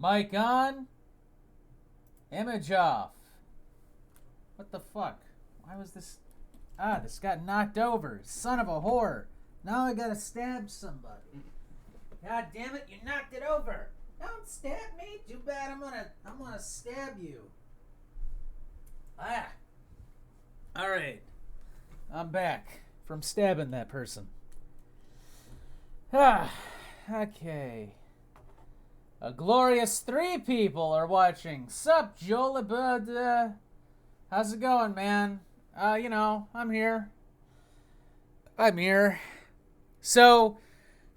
Mic on. Image off. What the fuck? Why was this... this got knocked over. Son of a whore. Now I gotta stab somebody. God damn it, you knocked it over. Don't stab me. Too bad I'm gonna stab you. Alright. I'm back from stabbing that person. Okay. A glorious 3 people are watching. Sup, Joel? How's it going, man? I'm here. So,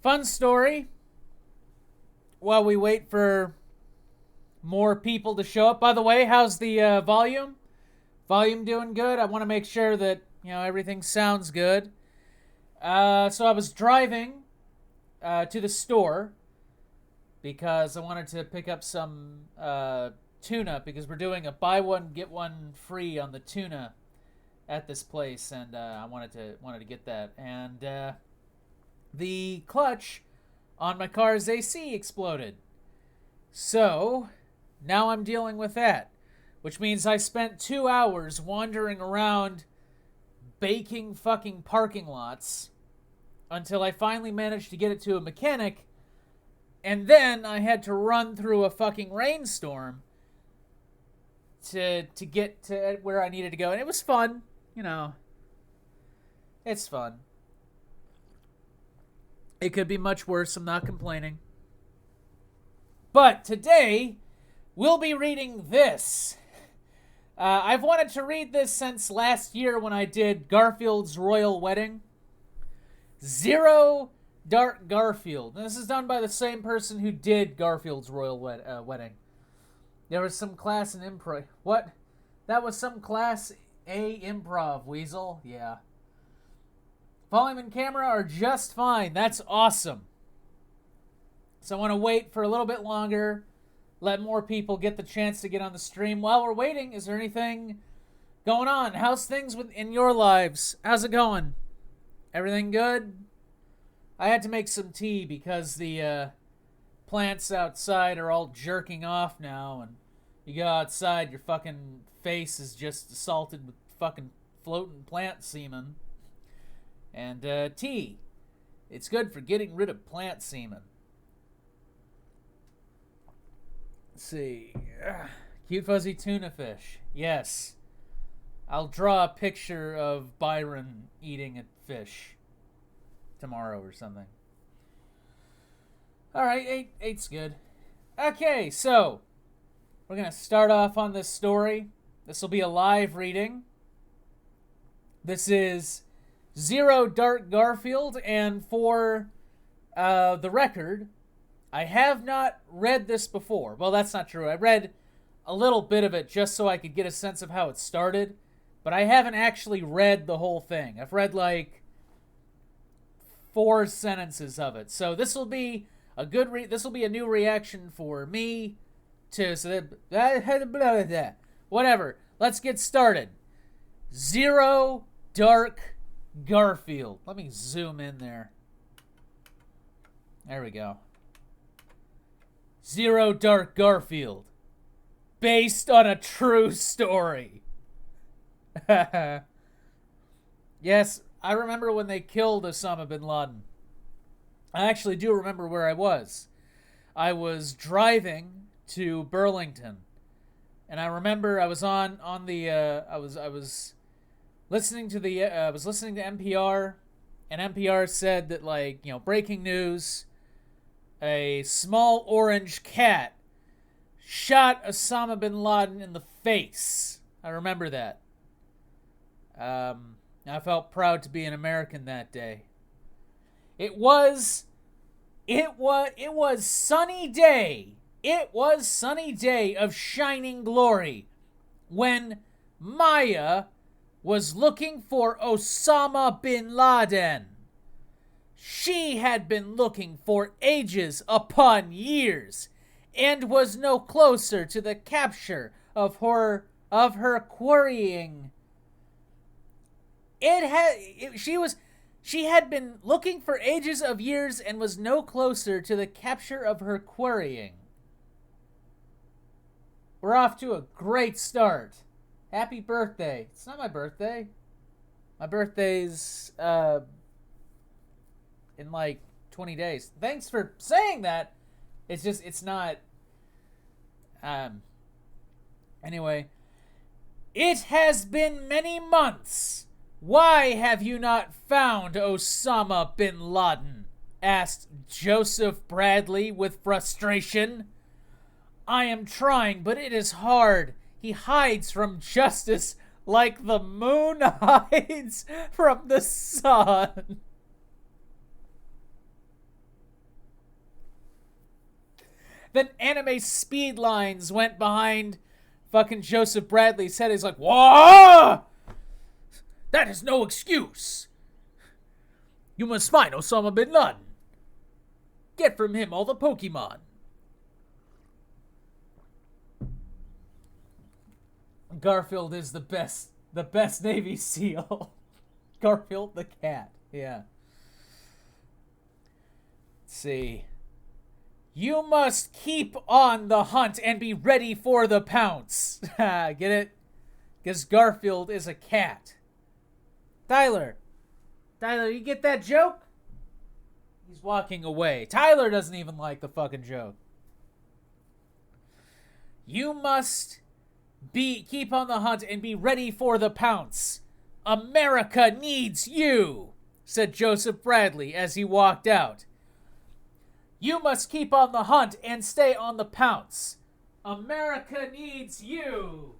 fun story. While we wait for more people to show up. By the way, how's the volume? Volume doing good? I want to make sure that, everything sounds good. So I was driving to the store because I wanted to pick up some tuna because we're doing a buy one get one free on the tuna at this place, and I wanted to get that. And the clutch on my car's AC exploded, so now I'm dealing with that, which means I spent 2 hours wandering around baking fucking parking lots until I finally managed to get it to a mechanic. And then I had to run through a fucking rainstorm to get to where I needed to go. And it was fun, It's fun. It could be much worse, I'm not complaining. But today, we'll be reading this. I've wanted to read this since last year when I did Garfield's Royal Wedding. Zero Dark Garfield. And this is done by the same person who did Garfield's Royal Wedding. There was some class in improv. What? That was some class A improv, Weasel? Yeah. Volume and camera are just fine. That's awesome. So I want to wait for a little bit longer. Let more people get the chance to get on the stream. While we're waiting, is there anything going on? How's things in your lives? How's it going? Everything good? I had to make some tea because the plants outside are all jerking off now, and you go outside, your fucking face is just assaulted with fucking floating plant semen. And tea. It's good for getting rid of plant semen. Let's see. Cute fuzzy tuna fish. Yes. I'll draw a picture of Byron eating a fish tomorrow or something. Alright, eight's good. Okay, so we're going to start off on this story. This will be a live reading. This is Zero Dark Garfield, and for the record, I have not read this before. Well, that's not true. I read a little bit of it just so I could get a sense of how it started, but I haven't actually read the whole thing. I've read like 4 sentences of it. So this will be a good this will be a new reaction for me to whatever. Let's get started. Zero Dark Garfield. Let me zoom in there. There we go. Zero Dark Garfield. Based on a true story. Yes, I remember when they killed Osama bin Laden. I actually do remember where I was. I was driving to Burlington. And I remember I was on the I was listening to NPR, and NPR said that breaking news, a small orange cat shot Osama bin Laden in the face. I remember that. I felt proud to be an American that day. It was sunny day. It was sunny day of shining glory when Maya was looking for Osama bin Laden. She had been looking for ages upon years and was no closer to the capture of her quarrying. She had been looking for ages of years and was no closer to the capture of her quarrying. We're off to a great start. Happy birthday. It's not my birthday. My birthday's in like 20 days. Thanks for saying that. It's not. Anyway. It has been many months. Why have you not found Osama bin Laden? Asked Joseph Bradley with frustration. I am trying, but it is hard. He hides from justice like the moon hides from the sun. Then anime speed lines went behind fucking Joseph Bradley's head. He's like, whoa! That is no excuse. You must find Osama bin Laden. Get from him all the Pokemon. Garfield is the best Navy SEAL. Garfield the cat. Yeah. Let's see. You must keep on the hunt and be ready for the pounce. Get it? Because Garfield is a cat. Tyler, you get that joke? He's walking away. Tyler doesn't even like the fucking joke. You must keep on the hunt and be ready for the pounce. America needs you, said Joseph Bradley as he walked out. You must keep on the hunt and stay on the pounce. America needs you.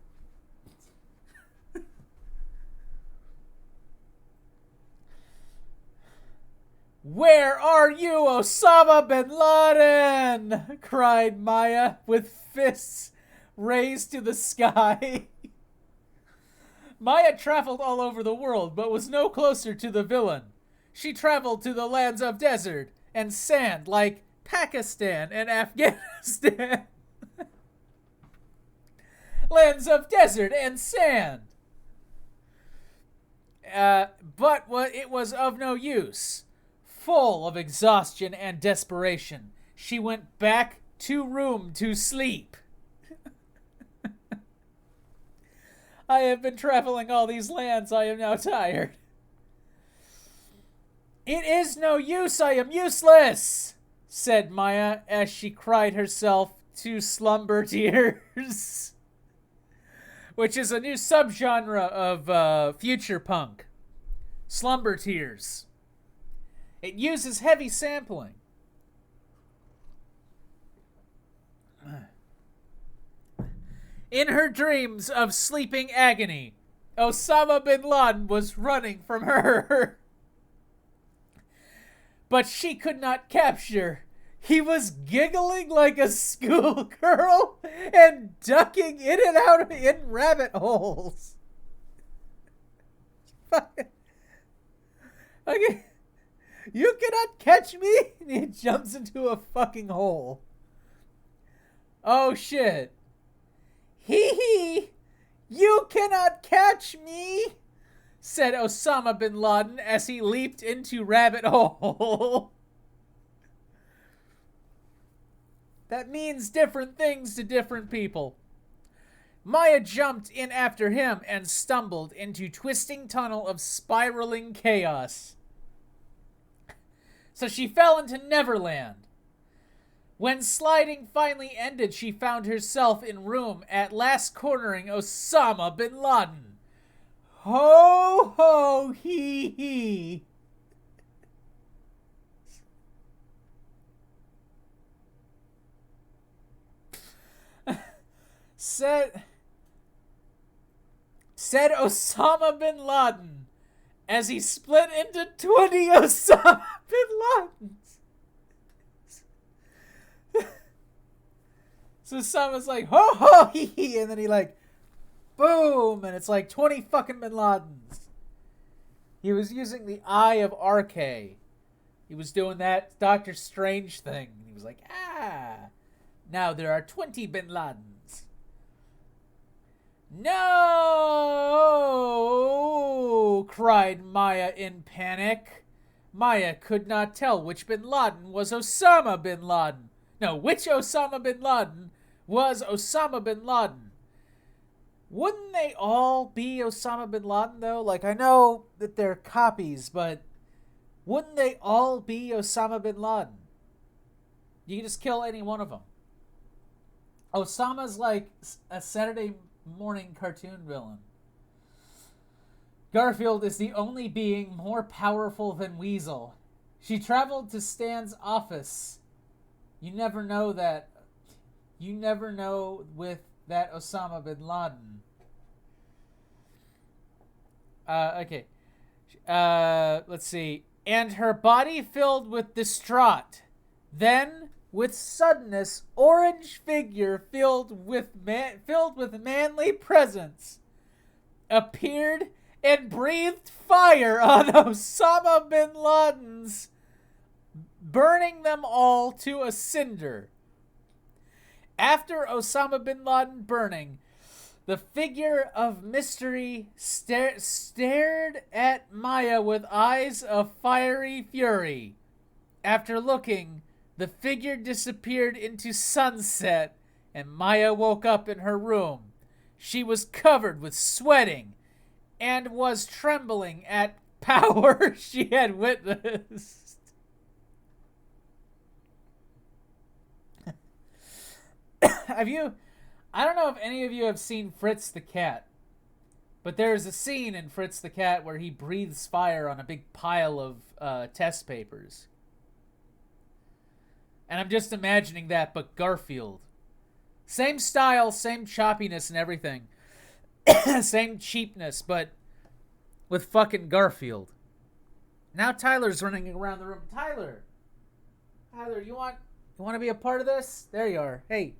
Where are you, Osama bin Laden? Cried Maya with fists raised to the sky. Maya traveled all over the world, but was no closer to the villain. She traveled to the lands of desert and sand like Pakistan and Afghanistan. Lands of desert and sand. But it was of no use. Full of exhaustion and desperation, she went back to room to sleep. I have been traveling all these lands. I am now tired. It is no use. I am useless, said Maya as she cried herself to slumber tears, which is a new subgenre of future punk. Slumber tears. It uses heavy sampling. In her dreams of sleeping agony, Osama bin Laden was running from her. But she could not capture. He was giggling like a schoolgirl and ducking in and out in rabbit holes. Okay. You cannot catch me? And he jumps into a fucking hole. Oh shit. Hee. You cannot catch me, said Osama bin Laden as he leaped into rabbit hole. That means different things to different people. Maya jumped in after him and stumbled into twisting tunnel of spiraling chaos. So she fell into Neverland. When sliding finally ended, she found herself in room at last cornering Osama bin Laden. Ho ho hee. Said Osama bin Laden as he split into 20 Osama bin Ladens. So Osama's like, ho ho hee hee, and then he like, boom, and it's like 20 fucking bin Ladens. He was using the Eye of RK. He was doing that Doctor Strange thing. He was like, now there are 20 bin Ladens. No! Cried Maya in panic. Maya could not tell which bin Laden was Osama bin Laden. No, which Osama bin Laden was Osama bin Laden. Wouldn't they all be Osama bin Laden, though? Like, I know that they're copies, but wouldn't they all be Osama bin Laden? You can just kill any one of them. Osama's like a Saturday morning cartoon villain. Garfield is the only being more powerful than Weasel. She traveled to Stan's office. You never know that. You never know with that Osama bin Laden. Okay. Let's see. And her body filled with distraught. Then, with suddenness, orange figure filled with manly presence appeared and breathed fire on Osama bin Laden's, burning them all to a cinder. After Osama bin Laden burning, the figure of mystery stared at Maya with eyes of fiery fury. After looking, the figure disappeared into sunset, and Maya woke up in her room. She was covered with sweating and was trembling at power she had witnessed. I don't know if any of you have seen Fritz the Cat, but there's a scene in Fritz the Cat where he breathes fire on a big pile of test papers. And I'm just imagining that, but Garfield. Same style, same choppiness and everything. Same cheapness, but with fucking Garfield. Now Tyler's running around the room. Tyler, you want to be a part of this? There you are. Hey,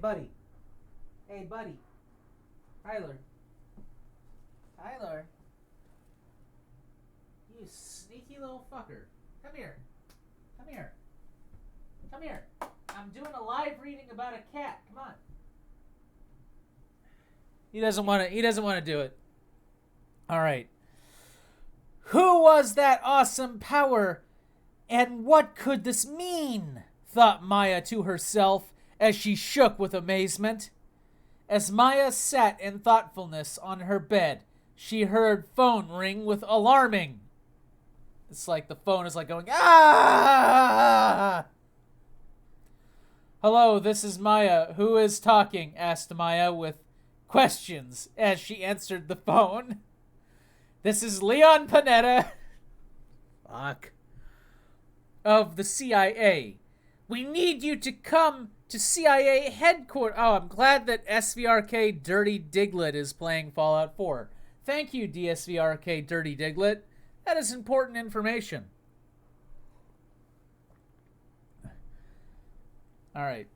buddy. Tyler. You sneaky little fucker. Come here. I'm doing a live reading about a cat. Come on. He doesn't want to do it. All right. Who was that awesome power, and what could this mean? Thought Maya to herself as she shook with amazement. As Maya sat in thoughtfulness on her bed, she heard phone ring with alarming. It's like the phone is like going, ah! Hello, this is Maya. Who is talking? Asked Maya with questions as she answered the phone. This is Leon Panetta. Fuck. Of the CIA. We need you to come to CIA headquarters. Oh, I'm glad that SVRK Dirty Diglett is playing Fallout 4. Thank you, DSVRK Dirty Diglett. That is important information. All right.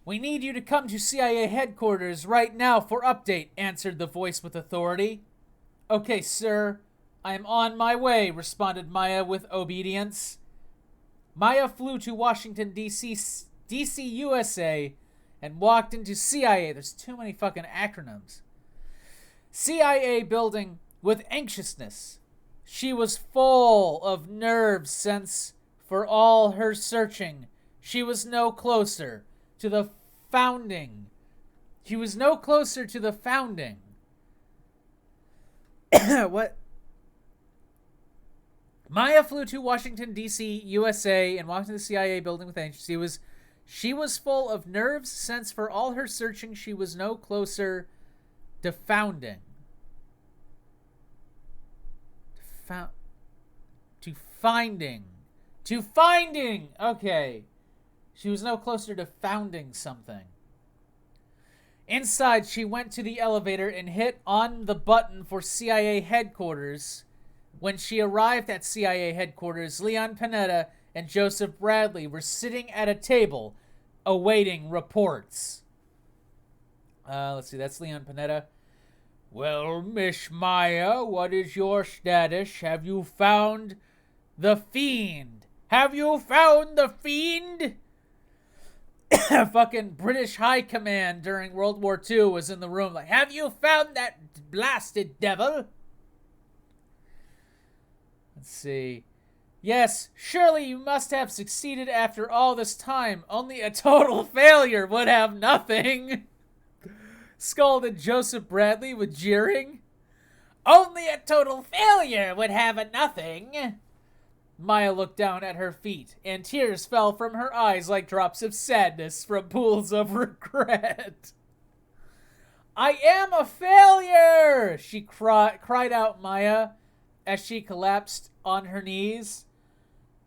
We need you to come to CIA headquarters right now for update, answered the voice with authority. Okay, sir. I am on my way, responded Maya with obedience. Maya flew to Washington, D.C., USA, and walked into CIA. There's too many fucking acronyms. CIA building with anxiousness. She was full of nerves since, for all her searching, she was no closer to the founding. What? Maya flew to Washington, D.C., USA, and walked into the CIA building with anxiety. She was full of nerves since, for all her searching, she was no closer to founding. To finding. Okay. She was no closer to founding something. Inside, she went to the elevator and hit on the button for CIA headquarters. When she arrived at CIA headquarters, Leon Panetta and Joseph Bradley were sitting at a table awaiting reports. Let's see, that's Leon Panetta. Well, Miss Maya, what is your status? Have you found the fiend? Fucking British High Command during World War II was in the room like, have you found that blasted devil? Let's see. Yes, surely you must have succeeded after all this time. Only a total failure would have nothing. Scolded Joseph Bradley with jeering. Only a total failure would have a nothing. Maya looked down at her feet, and tears fell from her eyes like drops of sadness from pools of regret. I am a failure! She cried out Maya as she collapsed on her knees.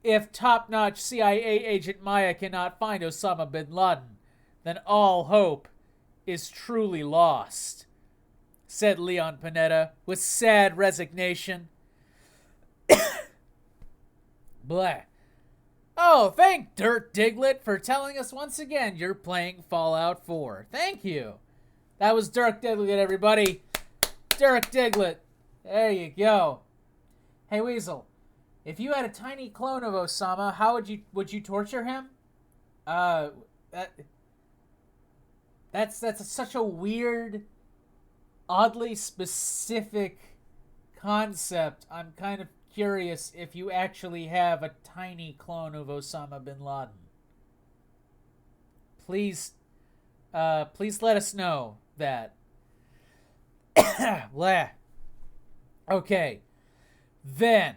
If top-notch CIA agent Maya cannot find Osama bin Laden, then all hope is truly lost, said Leon Panetta with sad resignation. Blah. Oh, thank Dirk Diglett for telling us once again you're playing Fallout 4. Thank you. That was Dirk Diglett, everybody. Dirk Diglett. There you go. Hey, Weasel. If you had a tiny clone of Osama, how would you torture him? That's such a weird, oddly specific concept. I'm kind of curious if you actually have a tiny clone of Osama bin Laden. Please let us know that. Blah. Okay. Then,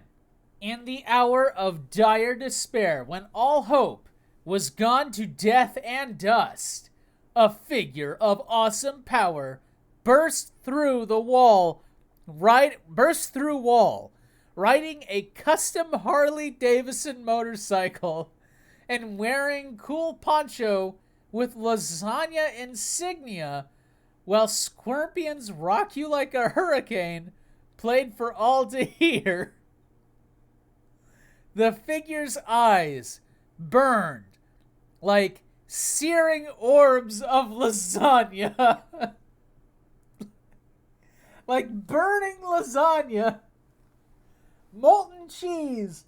in the hour of dire despair, when all hope was gone to death and dust, a figure of awesome power burst through wall, riding a custom Harley Davidson motorcycle and wearing cool poncho with lasagna insignia, while scorpions rock you like a hurricane played for all to hear. The figure's eyes burned like searing orbs of lasagna. Like burning lasagna. Molten cheese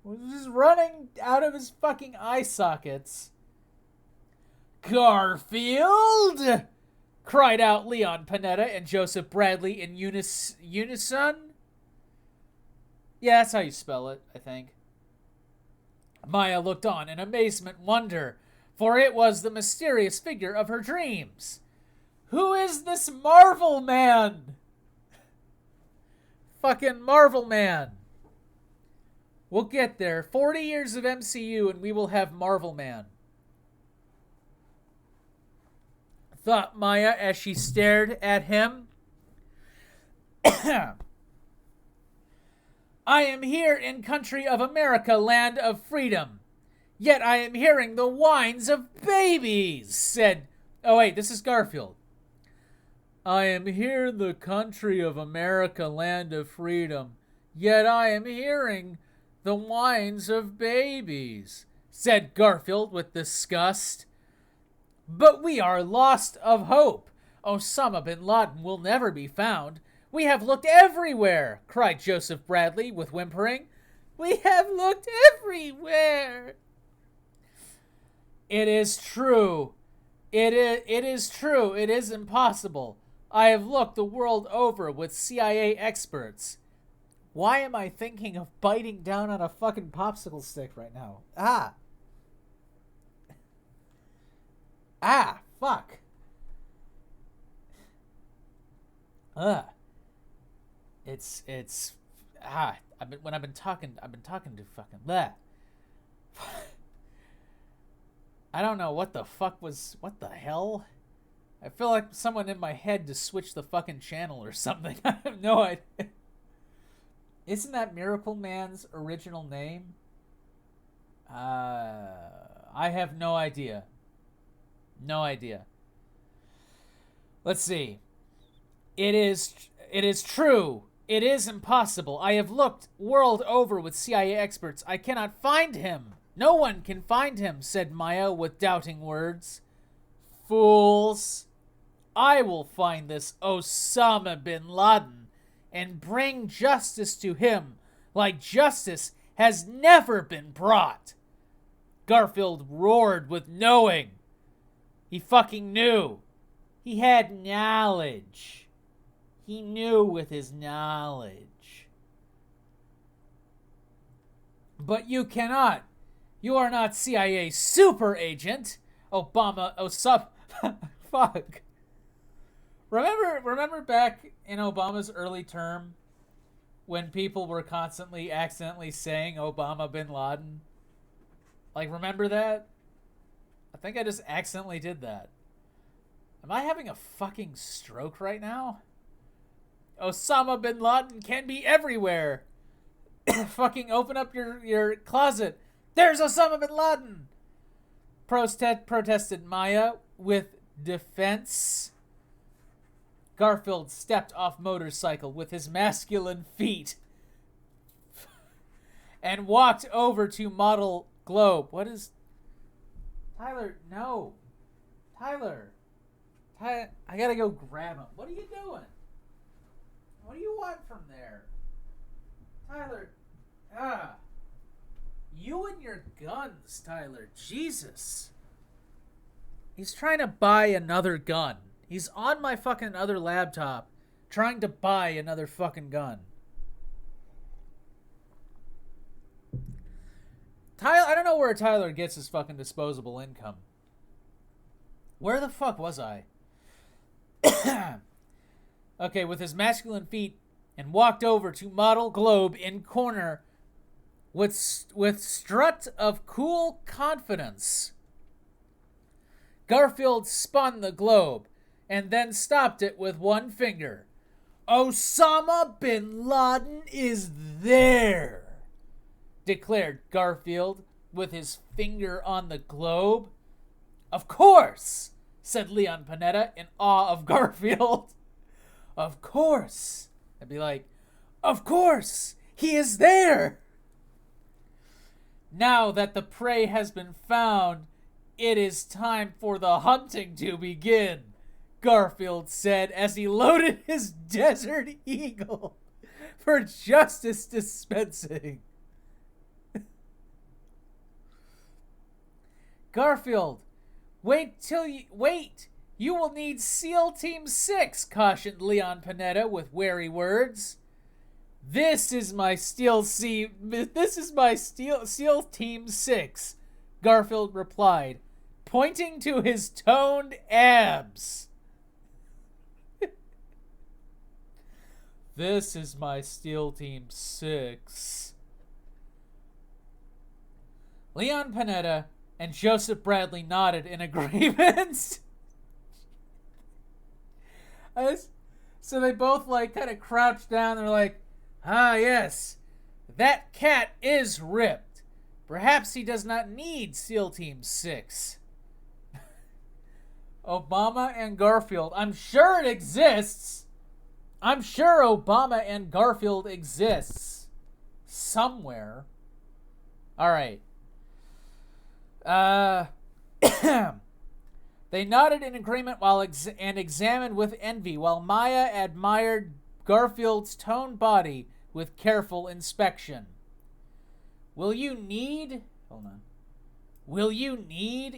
was just running out of his fucking eye sockets. Garfield! Cried out Leon Panetta and Joseph Bradley in unison. Yeah, that's how you spell it, I think. Maya looked on in amazement and wonder, for it was the mysterious figure of her dreams. Who is this Marvel Man? Fucking Marvel Man. We'll get there. 40 years of MCU and we will have Marvel Man. Thought Maya as she stared at him. I am here in country of America, land of freedom. Yet I am hearing the whines of babies, said... Oh, wait, this is Garfield. I am here in the country of America, land of freedom. Yet I am hearing the whines of babies, said Garfield with disgust. But we are lost of hope. Osama bin Laden will never be found. We have looked everywhere, cried Joseph Bradley with whimpering. We have looked everywhere. It is true. It is true. It is impossible. I have looked the world over with CIA experts. Why am I thinking of biting down on a fucking popsicle stick right now? Fuck. I've been talking to fucking bleh. I don't know what the hell? I feel like someone in my head to switch the fucking channel or something. I have no idea. Isn't that Miracle Man's original name? I have no idea. No idea. Let's see. It is true. It is impossible. I have looked world over with CIA experts. I cannot find him. No one can find him, said Maya with doubting words. Fools. I will find this Osama bin Laden and bring justice to him like justice has never been brought. Garfield roared with knowing. He fucking knew. He had knowledge. He knew with his knowledge. But you cannot. You are not CIA super agent. Obama, fuck. Remember back in Obama's early term when people were constantly accidentally saying Obama bin Laden? Like, remember that? I think I just accidentally did that. Am I having a fucking stroke right now? Osama bin Laden can be everywhere. Fucking open up your closet. There's Osama bin Laden. Protested Maya with defense. Garfield stepped off motorcycle with his masculine feet and walked over to model Globe. What is... Tyler, no. Tyler, I gotta go grab him. What are you doing? What do you want from there? Tyler, you and your guns, Tyler. Jesus. He's trying to buy another gun. He's on my fucking other laptop trying to buy another fucking gun. Tyler, I don't know where Tyler gets his fucking disposable income. Where the fuck was I? Okay, with his masculine feet, and walked over to model Globe in corner with strut of cool confidence. Garfield spun the Globe and then stopped it with one finger. Osama bin Laden is there, declared Garfield with his finger on the Globe. Of course, said Leon Panetta in awe of Garfield. Of course. I'd be like, of course, he is there. Now that the prey has been found, it is time for the hunting to begin, Garfield said as he loaded his Desert Eagle for justice dispensing. Garfield, wait! You will need SEAL Team 6, cautioned Leon Panetta with wary words. This is my SEAL Team 6, Garfield replied, pointing to his toned abs. This is my SEAL Team 6. Leon Panetta and Joseph Bradley nodded in agreement. So they both like kind of crouched down. They're like, ah, yes, that cat is ripped. Perhaps he does not need SEAL Team 6. Obama and Garfield. I'm sure it exists. I'm sure Obama and Garfield exists somewhere. All right. They nodded in agreement and examined with envy, while Maya admired Garfield's toned body with careful inspection. Will you need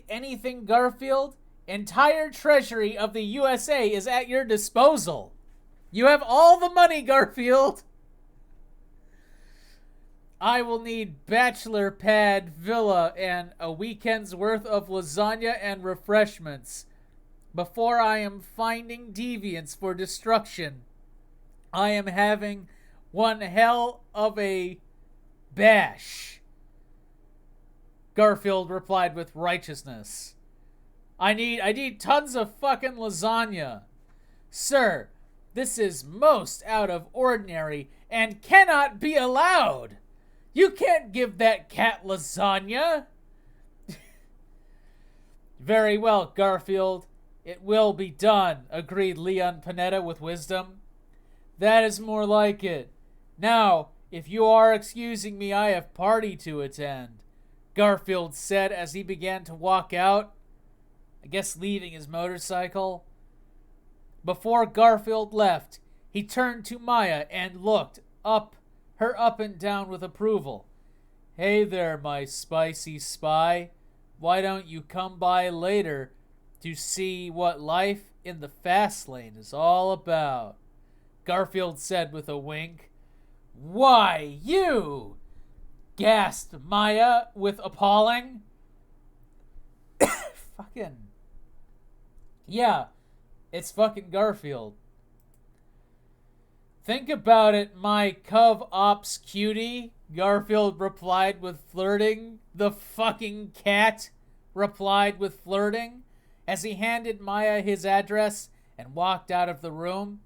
anything, Garfield? Entire treasury of the USA is at your disposal. You have all the money, Garfield. I will need bachelor pad, villa, and a weekend's worth of lasagna and refreshments. Before I am finding deviants for destruction, I am having one hell of a bash. Garfield replied with righteousness. I need tons of fucking lasagna. Sir, this is most out of ordinary and cannot be allowed. You can't give that cat lasagna. Very well, Garfield. It will be done, agreed Leon Panetta with wisdom. That is more like it. Now, if you are excusing me, I have party to attend, Garfield said as he began to walk out, I guess leaving his motorcycle. Before Garfield left, he turned to Maya and looked her up and down with approval. Hey there, my spicy spy. Why don't you come by later to see what life in the fast lane is all about? Garfield said with a wink. Why, you! gasped Maya with appalling. Fucking. Yeah, it's fucking Garfield. Think about it, my Cov Ops cutie, Garfield replied with flirting. The fucking cat replied with flirting as he handed Maya his address and walked out of the room.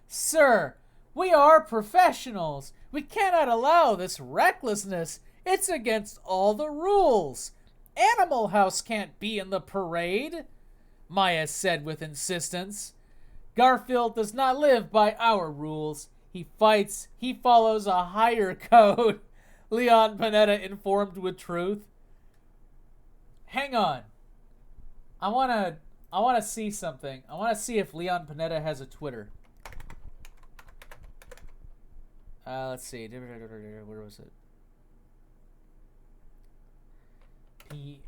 Sir, we are professionals. We cannot allow this recklessness. It's against all the rules. Animal House can't be in the parade, Maya said with insistence. Garfield does not live by our rules. He fights. He follows a higher code, Leon Panetta informed with truth. Hang on. I want to see something. I want to see if Leon Panetta has a Twitter. Let's see. Where was it? P-A-N...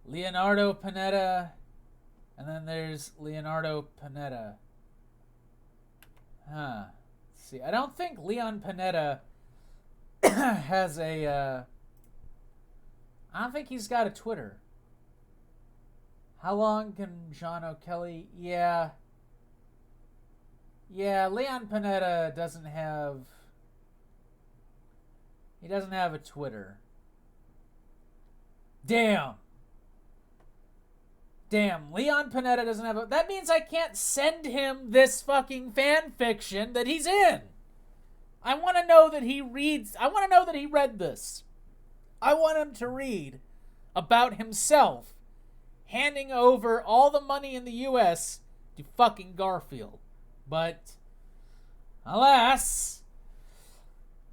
Leonardo Panetta, and then there's Leonardo Panetta. Let's see. I don't think Leon Panetta has a, I don't think he's got a Twitter. How long can John O'Kelly? Yeah, Leon Panetta doesn't have, he doesn't have a Twitter. Damn, Leon Panetta doesn't have a... That means I can't send him this fucking fan fiction that he's in. I want to know that he reads... I want to know that he read this. I want him to read about himself handing over all the money in the U.S. to fucking Garfield. But, alas,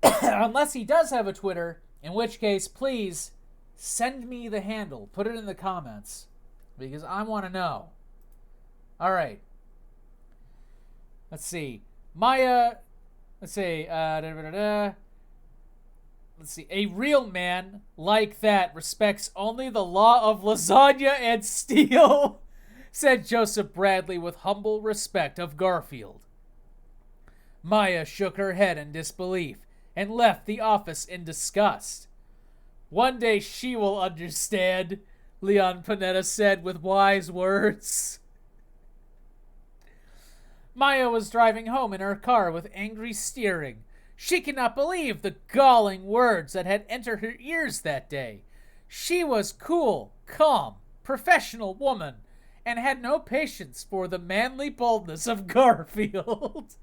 unless he does have a Twitter, in which case, please send me the handle. Put it in the comments. Because I want to know. Alright. Let's see. Maya. Let's see. Let's see. A real man like that respects only the law of lasagna and steel, said Joseph Bradley with humble respect of Garfield. Maya shook her head in disbelief and left the office in disgust. One day she will understand, Leon Panetta said with wise words. Maya was driving home in her car with angry steering. She could not believe the galling words that had entered her ears that day. She was cool, calm, professional woman, and had no patience for the manly boldness of Garfield.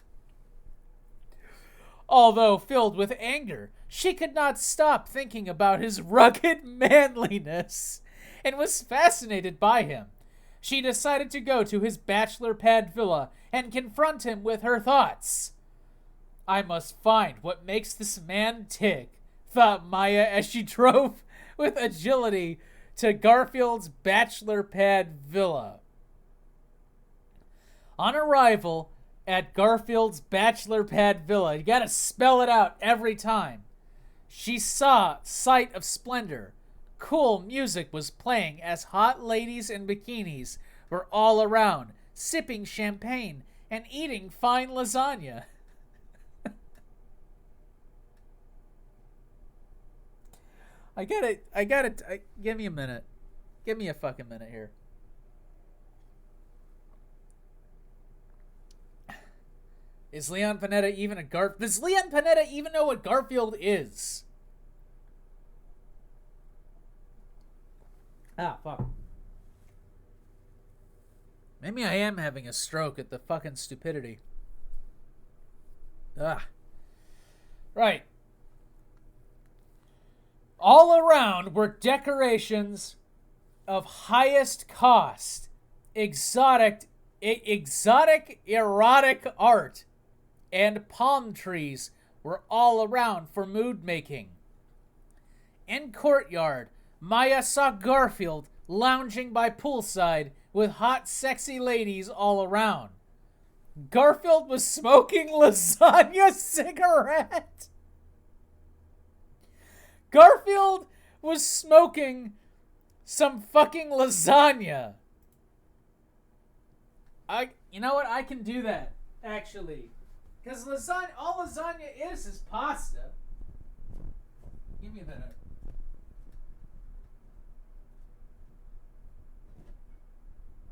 Although filled with anger, she could not stop thinking about his rugged manliness and was fascinated by him. She decided to go to his bachelor pad villa and confront him with her thoughts. I must find what makes this man tick, thought Maya as she drove with agility to Garfield's bachelor pad villa. On arrival at Garfield's bachelor pad villa, you gotta spell it out every time, she saw sight of splendor. Cool music was playing as hot ladies in bikinis were all around, sipping champagne and eating fine lasagna. Give me a minute. Give me a fucking minute here. Is Leon Panetta even a Does Leon Panetta even know what Garfield is? Ah, fuck. Maybe I am having a stroke at the fucking stupidity. Right. All around were decorations of highest cost, exotic erotic art, and palm trees were all around for mood making. In courtyard, Maya saw Garfield lounging by poolside with hot, sexy ladies all around. Garfield was smoking lasagna cigarette. Garfield was smoking some fucking lasagna. You know what? I can do that. Actually. Because lasagna, all lasagna is pasta. Give me that.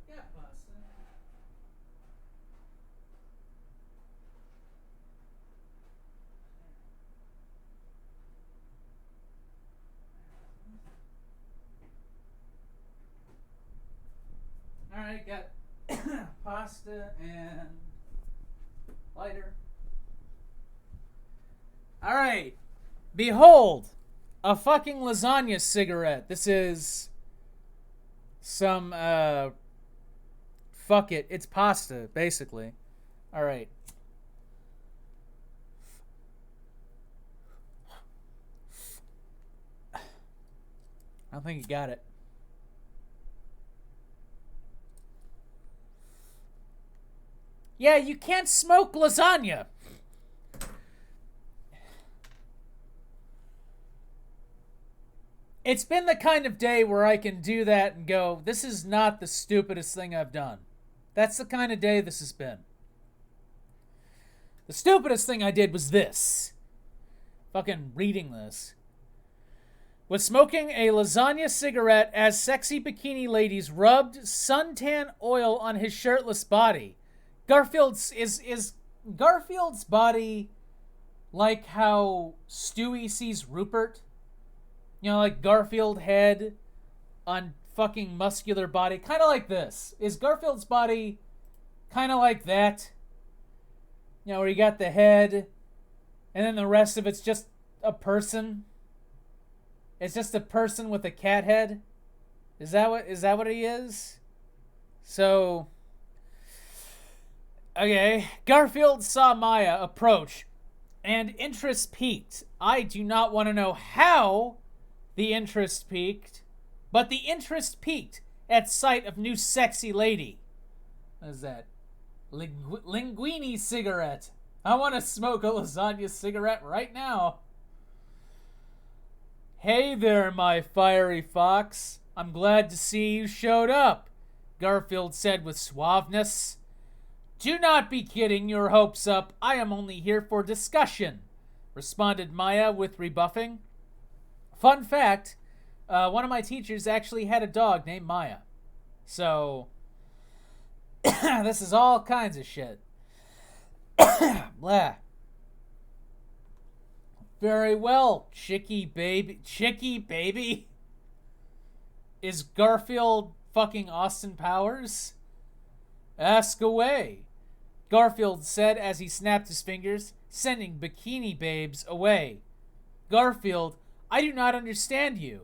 Yeah, pasta. Alright, got pasta and lighter. Alright. Behold, a fucking lasagna cigarette. This is some, fuck it. It's pasta, basically. Alright. I don't think you got it. Yeah, you can't smoke lasagna. It's been the kind of day where I can do that and go, this is not the stupidest thing I've done. That's the kind of day this has been. The stupidest thing I did was this. Fucking reading this. Was smoking a lasagna cigarette as sexy bikini ladies rubbed suntan oil on his shirtless body. Garfield's is Garfield's body like how Stewie sees Rupert? You know, like Garfield head on fucking muscular body. Kind of like this. Is Garfield's body kind of like that? You know, where you got the head and then the rest of it's just a person? It's just a person with a cat head? Is that what he is? So, okay. Garfield saw Maya approach and interest peaked. I do not want to know how the interest peaked, but the interest peaked at sight of new sexy lady. What is that? Linguini cigarette. I want to smoke a lasagna cigarette right now. Hey there, my fiery fox. I'm glad to see you showed up, Garfield said with suaveness. Do not be getting your hopes up. I am only here for discussion, responded Maya with rebuffing. Fun fact, one of my teachers actually had a dog named Maya. So, this is all kinds of shit. Blah. Very well, Chicky baby. Chicky baby? Is Garfield fucking Austin Powers? Ask away, Garfield said as he snapped his fingers, sending bikini babes away. Garfield, I do not understand you.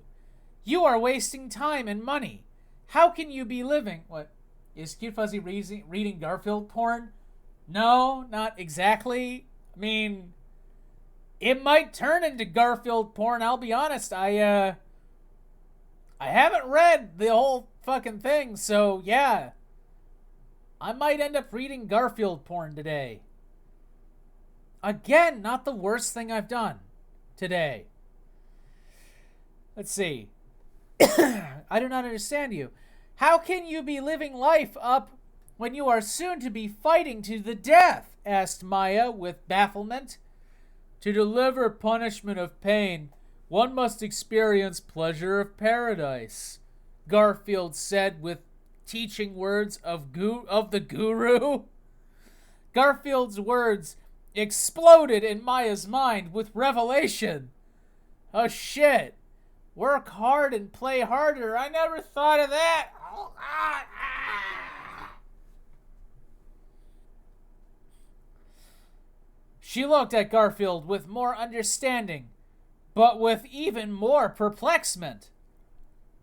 You are wasting time and money. How can you be living? What? Is Cute Fuzzy reading Garfield porn? No, not exactly. I mean, it might turn into Garfield porn. I'll be honest. I haven't read the whole fucking thing, so yeah. I might end up reading Garfield porn today. Again, not the worst thing I've done today. Let's see. I do not understand you. How can you be living life up when you are soon to be fighting to the death? Asked Maya with bafflement. To deliver punishment of pain, one must experience pleasure of paradise, Garfield said with teaching words of the guru. Garfield's words exploded in Maya's mind with revelation. Oh shit. Work hard and play harder. I never thought of that. She looked at Garfield with more understanding, but with even more perplexement.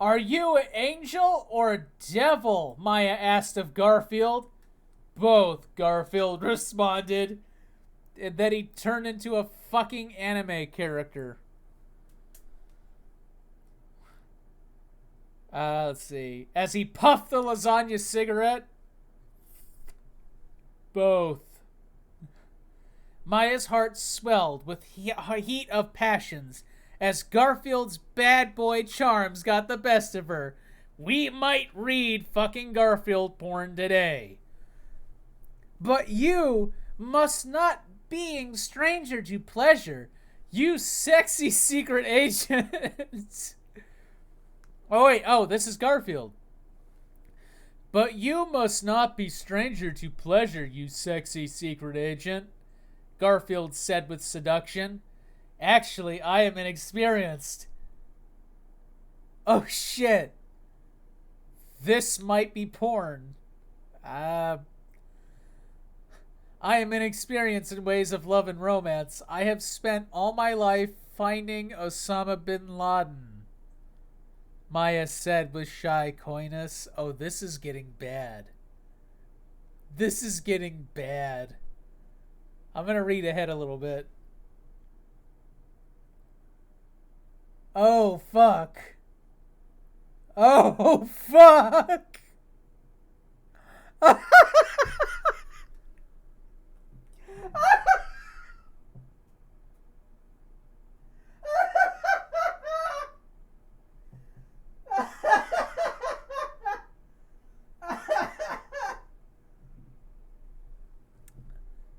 Are you an angel or a devil? Maya asked of Garfield. Both, Garfield responded. And then he turned into a fucking anime character. Let's see. As he puffed the lasagna cigarette. Both. Maya's heart swelled with heat of passions as Garfield's bad boy charms got the best of her. We might read fucking Garfield porn today. But you must not being stranger to pleasure, you sexy secret agent. Oh, wait. Oh, this is Garfield. But you must not be stranger to pleasure, you sexy secret agent, Garfield said with seduction. Actually, I am inexperienced. Oh, shit. This might be porn. I am inexperienced in ways of love and romance. I have spent all my life finding Osama bin Laden, Maya said with shy coyness. Oh, this is getting bad. This is getting bad. I'm going to read ahead a little bit. Oh, fuck. Oh, fuck.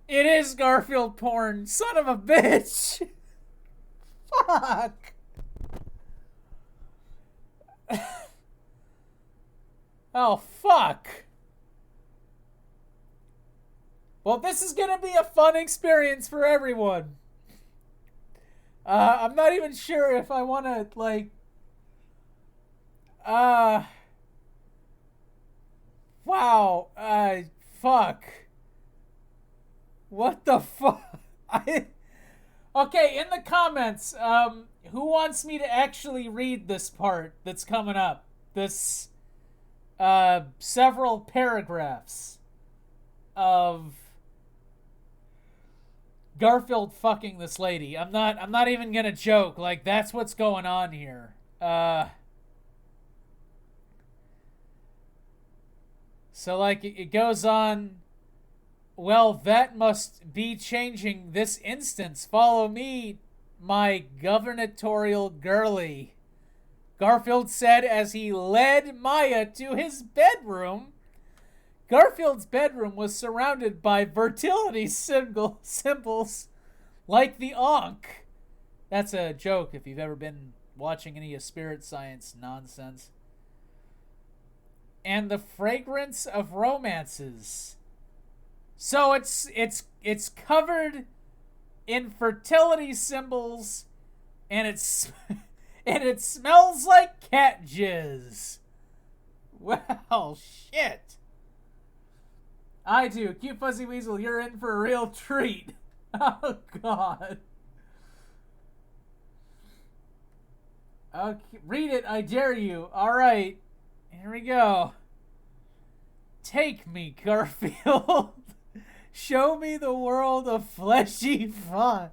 It is Garfield porn. Son of a bitch. Fuck. Oh, fuck. Well, this is going to be a fun experience for everyone. I'm not even sure if I want to, like... Wow. Fuck. What the fuck? Okay, in the comments, who wants me to actually read this part that's coming up? This, several paragraphs of Garfield fucking this lady. I'm not even gonna joke. Like, that's what's going on here. So, like, it goes on. Well, that must be changing this instance. Follow me, my gubernatorial girly, Garfield said as he led Maya to his bedroom. Garfield's bedroom was surrounded by fertility symbols like the Ankh. That's a joke if you've ever been watching any of spirit science nonsense. And the fragrance of romances. So it's covered in fertility symbols, and it smells like cat jizz. Well, shit. I do. Cute Fuzzy Weasel, you're in for a real treat. Oh, God. Okay, read it, I dare you. All right. Here we go. Take me, Garfield. Show me the world of fleshy fun.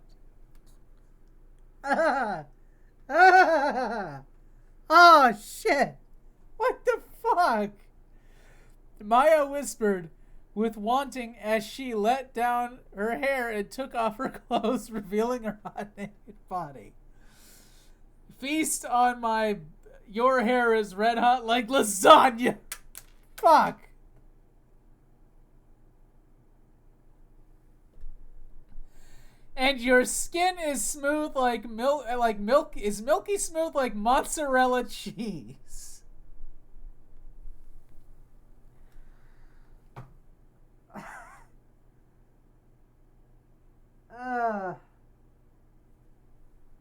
Oh, shit. What the fuck? Maya whispered with wanting as she let down her hair and took off her clothes, revealing her hot naked body. Feast on my... Your hair is red hot like lasagna. Fuck. And your skin is smooth like milk is milky smooth like mozzarella cheese.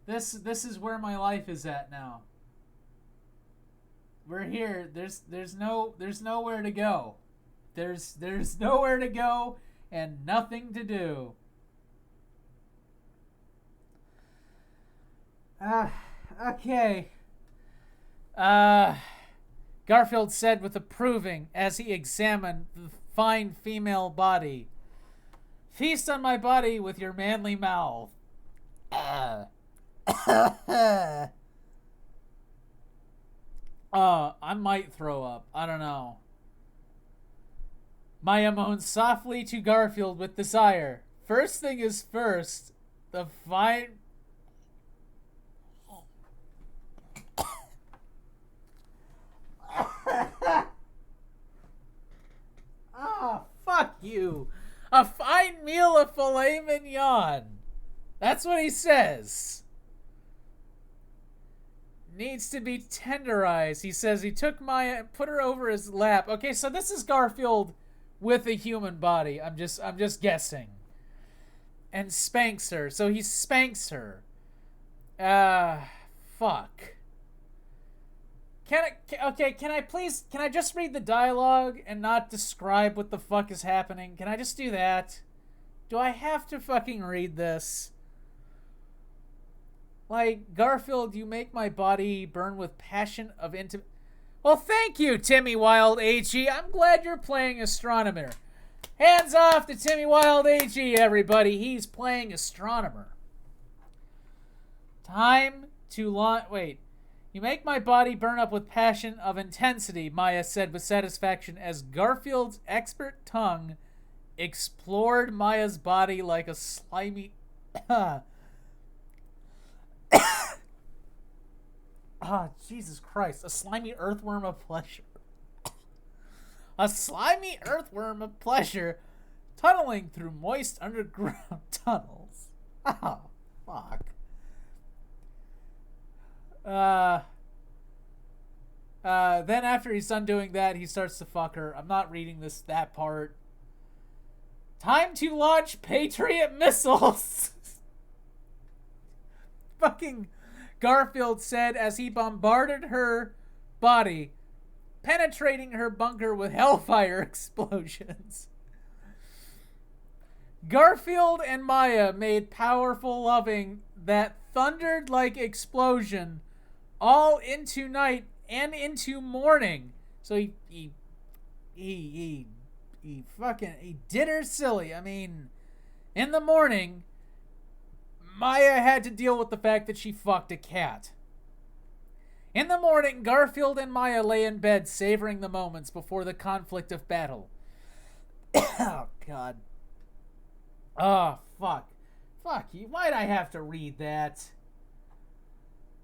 This is where my life is at now. We're here. There's nowhere to go. There's nowhere to go and nothing to do. Okay. Garfield said with approving as he examined the fine female body. Feast on my body with your manly mouth. I might throw up. I don't know. Maya moaned softly to Garfield with desire. First thing is first. The fine... Oh, fuck you. A fine meal of filet mignon. That's what he says. Needs to be tenderized. He says he took Maya and put her over his lap. Okay, so this is Garfield with a human body. I'm just guessing. And spanks her. So he spanks her. Fuck. Can I just read the dialogue and not describe what the fuck is happening? Can I just do that? Do I have to fucking read this? Like, Garfield, you make my body burn with passion of intimate... Well, thank you, Timmy Wild AG. I'm glad you're playing Astronomer. Hands off to Timmy Wild AG, everybody. He's playing Astronomer. Time to launch... Wait. You make my body burn up with passion of intensity, Maya said with satisfaction as Garfield's expert tongue explored Maya's body like a slimy... Jesus Christ. A slimy earthworm of pleasure. A slimy earthworm of pleasure tunneling through moist underground tunnels. Oh, fuck. Then after he's done doing that, he starts to fuck her. I'm not reading that part. Time to launch Patriot missiles. Fucking Garfield said as he bombarded her body, penetrating her bunker with hellfire explosions. Garfield and Maya made powerful loving that thundered like explosion all into night and into morning. So he did her silly. I mean, in the morning, Maya had to deal with the fact that she fucked a cat. In the morning, Garfield and Maya lay in bed, savoring the moments before the conflict of battle. Oh, God. Oh, fuck. Fuck you. Why'd I have to read that?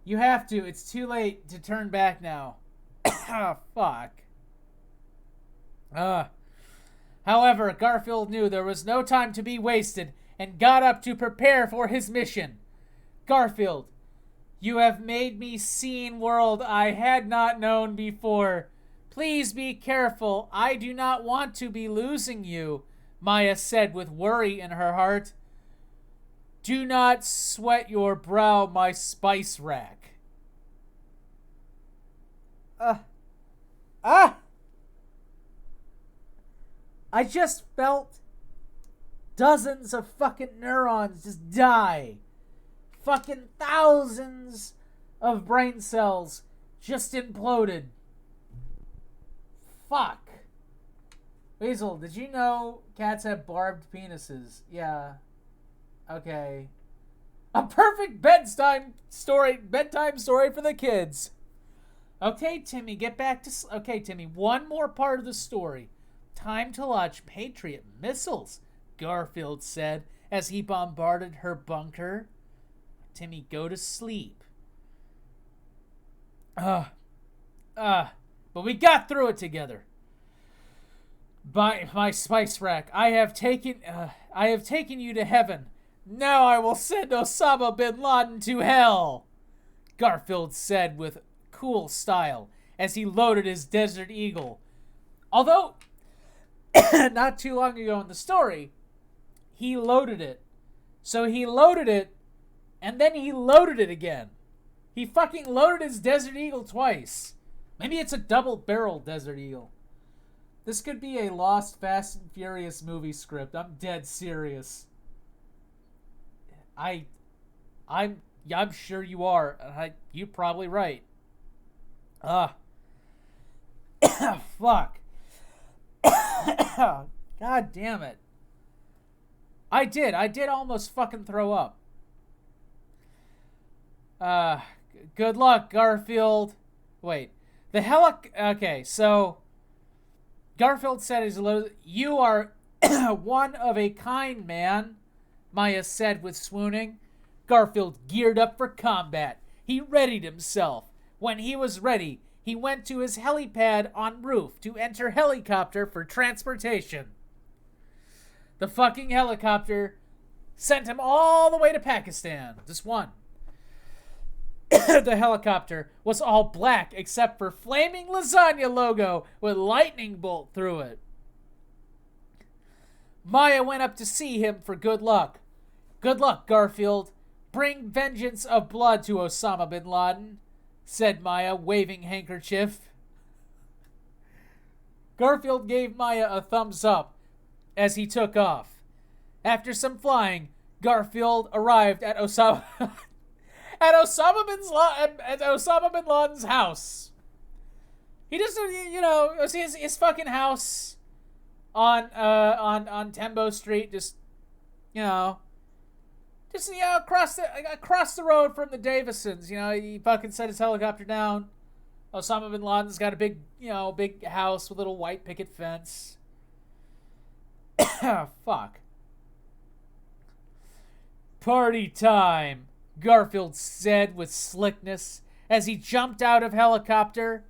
You have to. It's too late to turn back now. Oh, fuck. However, Garfield knew there was no time to be wasted and got up to prepare for his mission. Garfield, you have made me see world I had not known before. Please be careful. I do not want to be losing you, Maya said with worry in her heart. Do not sweat your brow, my spice rack. I just felt dozens of fucking neurons just die. Fucking thousands of brain cells just imploded. Fuck. Weasel, did you know cats have barbed penises? Yeah. Okay. A perfect bedtime story for the kids. Okay, Timmy, get back to... Okay, Timmy, one more part of the story. Time to launch Patriot missiles, Garfield said as he bombarded her bunker. Timmy, go to sleep. But we got through it together. By my spice rack, I have taken you to heaven. Now I will send Osama bin Laden to hell, Garfield said with cool style as he loaded his Desert Eagle. Although, not too long ago in the story, he loaded it. So he loaded it, and then he loaded it again. He fucking loaded his Desert Eagle twice. Maybe it's a double-barrel Desert Eagle. This could be a Lost Fast and Furious movie script. I'm dead serious. I'm sure you are. You're probably right. Fuck. God damn it. I did almost fucking throw up. Good luck, Garfield. Wait. Okay, so Garfield said you are one of a kind, man, Maya said with swooning. Garfield geared up for combat. He readied himself. When he was ready, he went to his helipad en route to enter helicopter for transportation. The fucking helicopter sent him all the way to Pakistan. Just one. The helicopter was all black except for flaming lasagna logo with lightning bolt through it. Maya went up to see him for good luck. Good luck, Garfield. Bring vengeance of blood to Osama bin Laden, said Maya, waving handkerchief. Garfield gave Maya a thumbs up as he took off. After some flying, Garfield arrived at Osama bin Laden's house. He just, his fucking house on Tembo Street, across the road from the Davisons. He fucking set his helicopter down. Osama bin Laden's got a big house with a little white picket fence. Fuck. Party time, Garfield said with slickness as he jumped out of helicopter.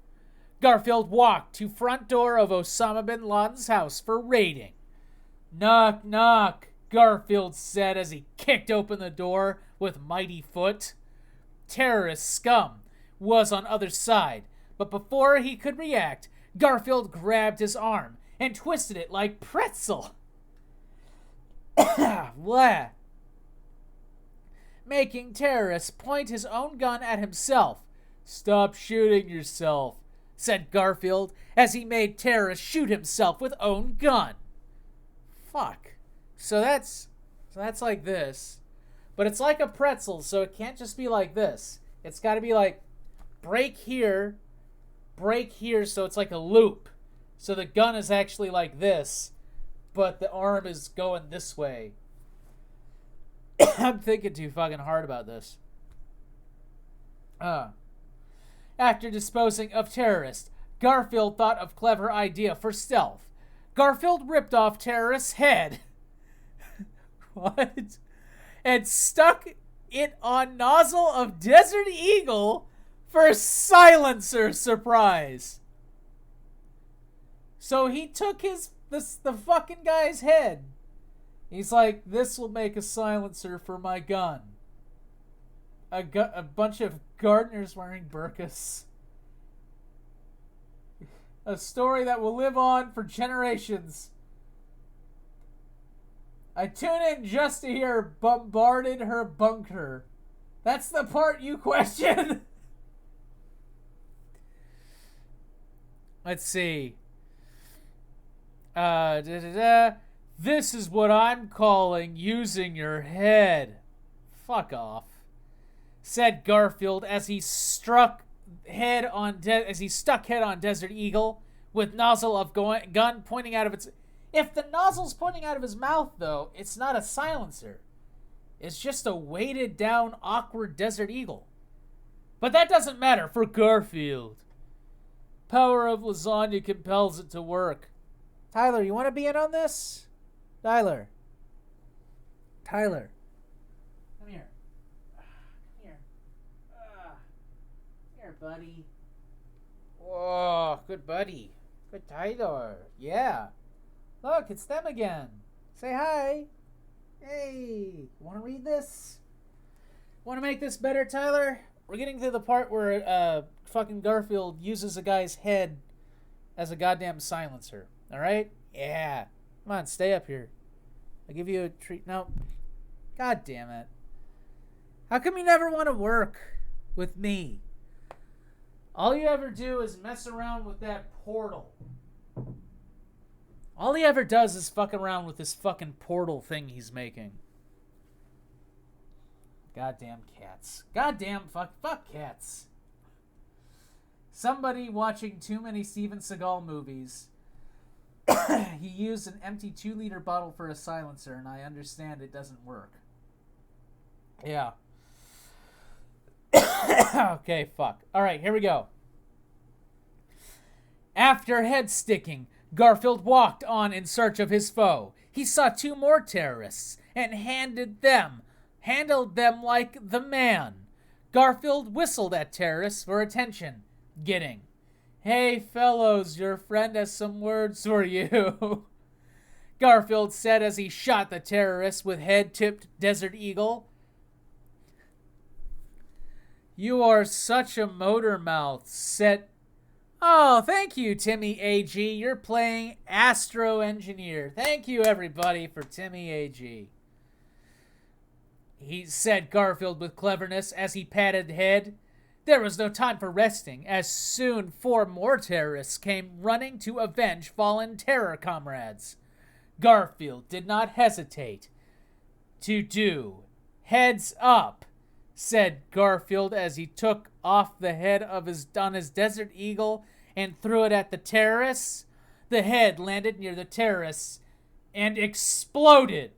Garfield walked to front door of Osama bin Laden's house for raiding. Knock, knock, Garfield said as he kicked open the door with mighty foot. Terrorist scum was on other side, but before he could react, Garfield grabbed his arm and twisted it like pretzel. Blah. Making terrorists point his own gun at himself. Stop shooting yourself, said Garfield as he made terrorists shoot himself with own gun. Fuck. So that's like this. But it's like a pretzel, so it can't just be like this. It's got to be like break here, so it's like a loop. So the gun is actually like this, but the arm is going this way. I'm thinking too fucking hard about this. After disposing of terrorists, Garfield thought of clever idea for stealth. Garfield ripped off terrorist's head. What? And stuck it on nozzle of Desert Eagle for silencer surprise. So he took the fucking guy's head. He's like, this will make a silencer for my gun. A bunch of gardeners wearing burqas. A story that will live on for generations. I tune in just to hear bombarded her bunker. That's the part you question. Let's see. This is what I'm calling using your head. Fuck off, said Garfield as he stuck head on Desert Eagle with nozzle of gun pointing out of its. If the nozzle's pointing out of his mouth, though, it's not a silencer. It's just a weighted down, awkward Desert Eagle. But that doesn't matter for Garfield. Power of lasagna compels it to work. Tyler, you want to be in on this? Tyler. Come here. Here, buddy. Whoa, good buddy. Good Tyler. Yeah. Look, it's them again. Say hi. Hey, want to read this? Want to make this better, Tyler? We're getting to the part where fucking Garfield uses a guy's head as a goddamn silencer. All right? Yeah. Come on, stay up here. I'll give you a treat. No. God damn it. How come you never want to work with me? All you ever do is mess around with that portal. All he ever does is fuck around with this fucking portal thing he's making. Goddamn cats. Goddamn fuck cats. Somebody watching too many Steven Seagal movies. He used an empty 2-liter bottle for a silencer, and I understand it doesn't work. Yeah. Okay, fuck. Alright, here we go. After head sticking, Garfield walked on in search of his foe. He saw 2 more terrorists and handled them like the man. Garfield whistled at terrorists for attention, getting, "Hey fellows, your friend has some words for you." Garfield said as he shot the terrorist with head-tipped Desert Eagle. You are such a motor mouth, said... Oh, thank you, Timmy AG. You're playing Astro Engineer. Thank you, everybody, for Timmy AG. He said Garfield with cleverness as he patted head. There was no time for resting, as soon 4 more terrorists came running to avenge fallen terror comrades. Garfield did not hesitate to do. Heads up, said Garfield as he took off the head of his Desert Eagle and threw it at the terrorists. The head landed near the terrorists and exploded.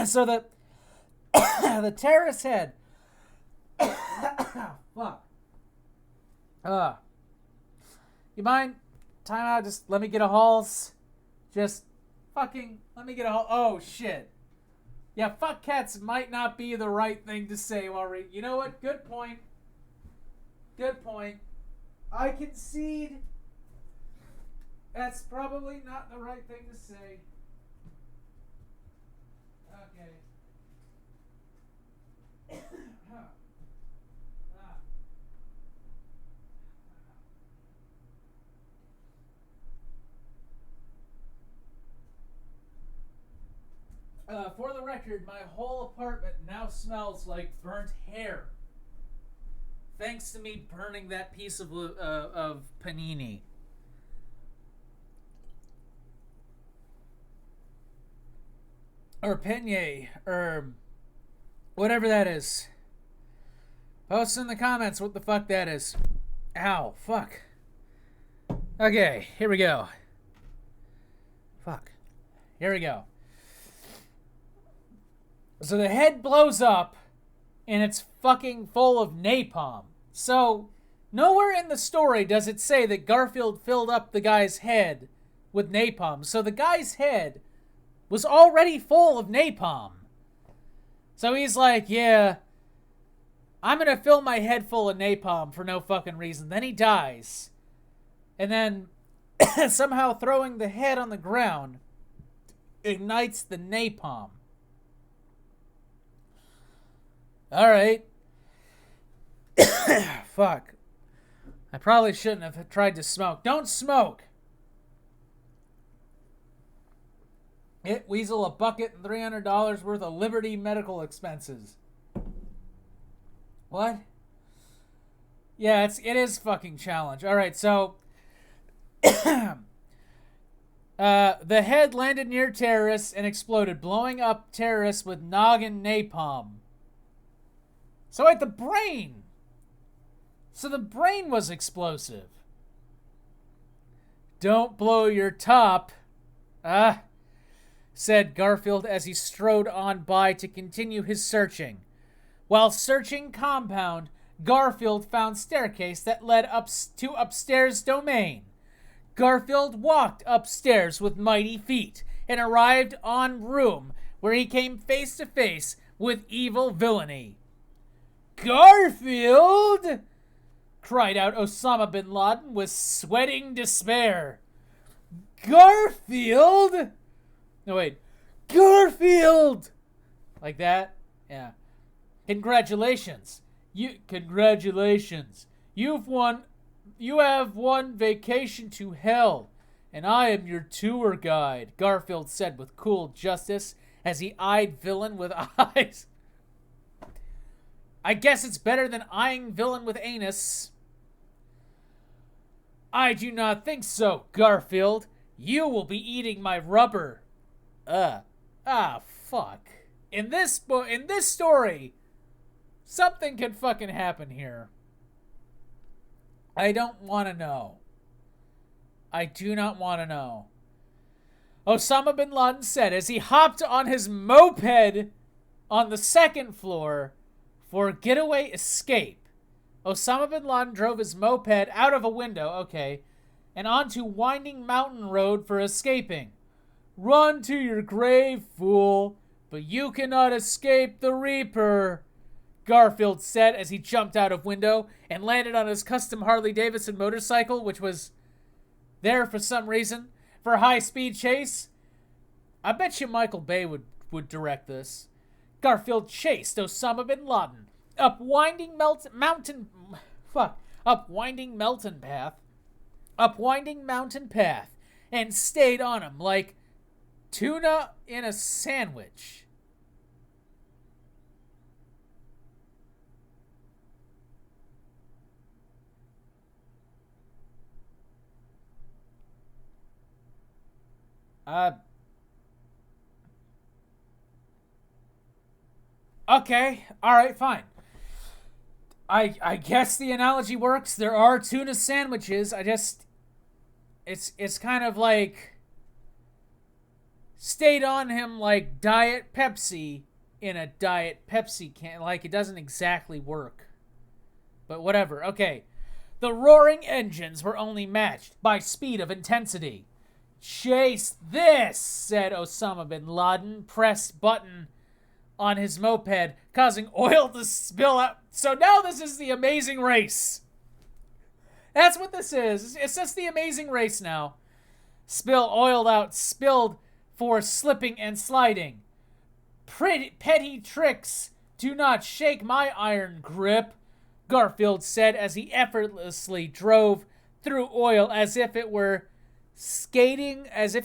So the terrorist head. Fuck. You mind? Time out. Just let me get a Halls. Just fucking let me get a Halls. Oh shit. Yeah, fuck cats might not be the right thing to say while reading. You know what? Good point. Good point. I concede. That's probably not the right thing to say. Okay. For the record, my whole apartment now smells like burnt hair. Thanks to me burning that piece of panini. Or penne, or whatever that is. Post in the comments what the fuck that is. Ow, fuck. Okay, here we go. Fuck. Here we go. So the head blows up, and it's fucking full of napalm. So, nowhere in the story does it say that Garfield filled up the guy's head with napalm. So the guy's head was already full of napalm. So he's like, yeah, I'm gonna fill my head full of napalm for no fucking reason. Then he dies. And then, somehow throwing the head on the ground ignites the napalm. Alright. Fuck. I probably shouldn't have tried to smoke. Don't smoke! Hit Weasel a bucket and $300 worth of Liberty medical expenses. What? Yeah, it is fucking challenge. Alright, so... the head landed near terrorists and exploded, blowing up terrorists with noggin napalm. So wait, the brain. So the brain was explosive. Don't blow your top. Said Garfield as he strode on by to continue his searching. While searching compound, Garfield found staircase that led up to upstairs domain. Garfield walked upstairs with mighty feet and arrived on room where he came face to face with evil villainy. Garfield! Cried out Osama bin Laden with sweating despair. Garfield! No, wait. Garfield! Like that? Yeah. Congratulations. Congratulations. You have won vacation to hell, and I am your tour guide, Garfield said with cool justice as he eyed villain with eyes. I guess it's better than eyeing villain with anus. I do not think so, Garfield. You will be eating my rubber. Fuck. In this story, something could fucking happen here. I don't want to know. I do not want to know. Osama bin Laden said as he hopped on his moped on the second floor for getaway escape. Osama bin Laden drove his moped out of a window, okay, and onto winding mountain road for escaping. Run to your grave, fool, but you cannot escape the Reaper, Garfield said as he jumped out of window and landed on his custom Harley-Davidson motorcycle, which was there for some reason for a high-speed chase. I bet you Michael Bay would direct this. Garfield chased Osama bin Laden up winding mountain path, and stayed on him like tuna in a sandwich. Okay, alright, fine. I guess the analogy works. There are tuna sandwiches. It's kind of like stayed on him like Diet Pepsi in a Diet Pepsi can. Like, it doesn't exactly work. But whatever. Okay. The roaring engines were only matched by speed of intensity. Chase this, said Osama bin Laden. Press button on his moped, causing oil to spill out. So now this is the Amazing Race. That's what this is. It's just the Amazing Race now. Spilled for slipping and sliding. Petty tricks do not shake my iron grip, Garfield said as he effortlessly drove through oil as if he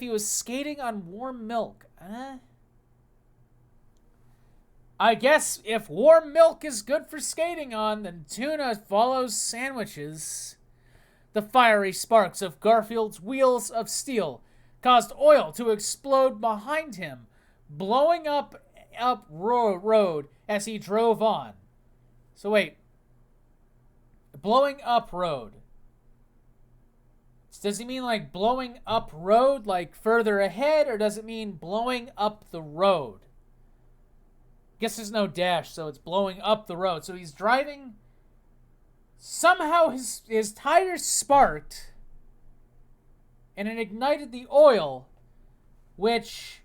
was skating on warm milk. I guess if warm milk is good for skating on, then tuna follows sandwiches. The fiery sparks of Garfield's wheels of steel caused oil to explode behind him, blowing up road as he drove on. So wait. Blowing up road. Does he mean like blowing up road, like further ahead, or does it mean blowing up the road? Guess there's no dash, so it's blowing up the road. So he's driving. Somehow his tires sparked, and it ignited the oil, which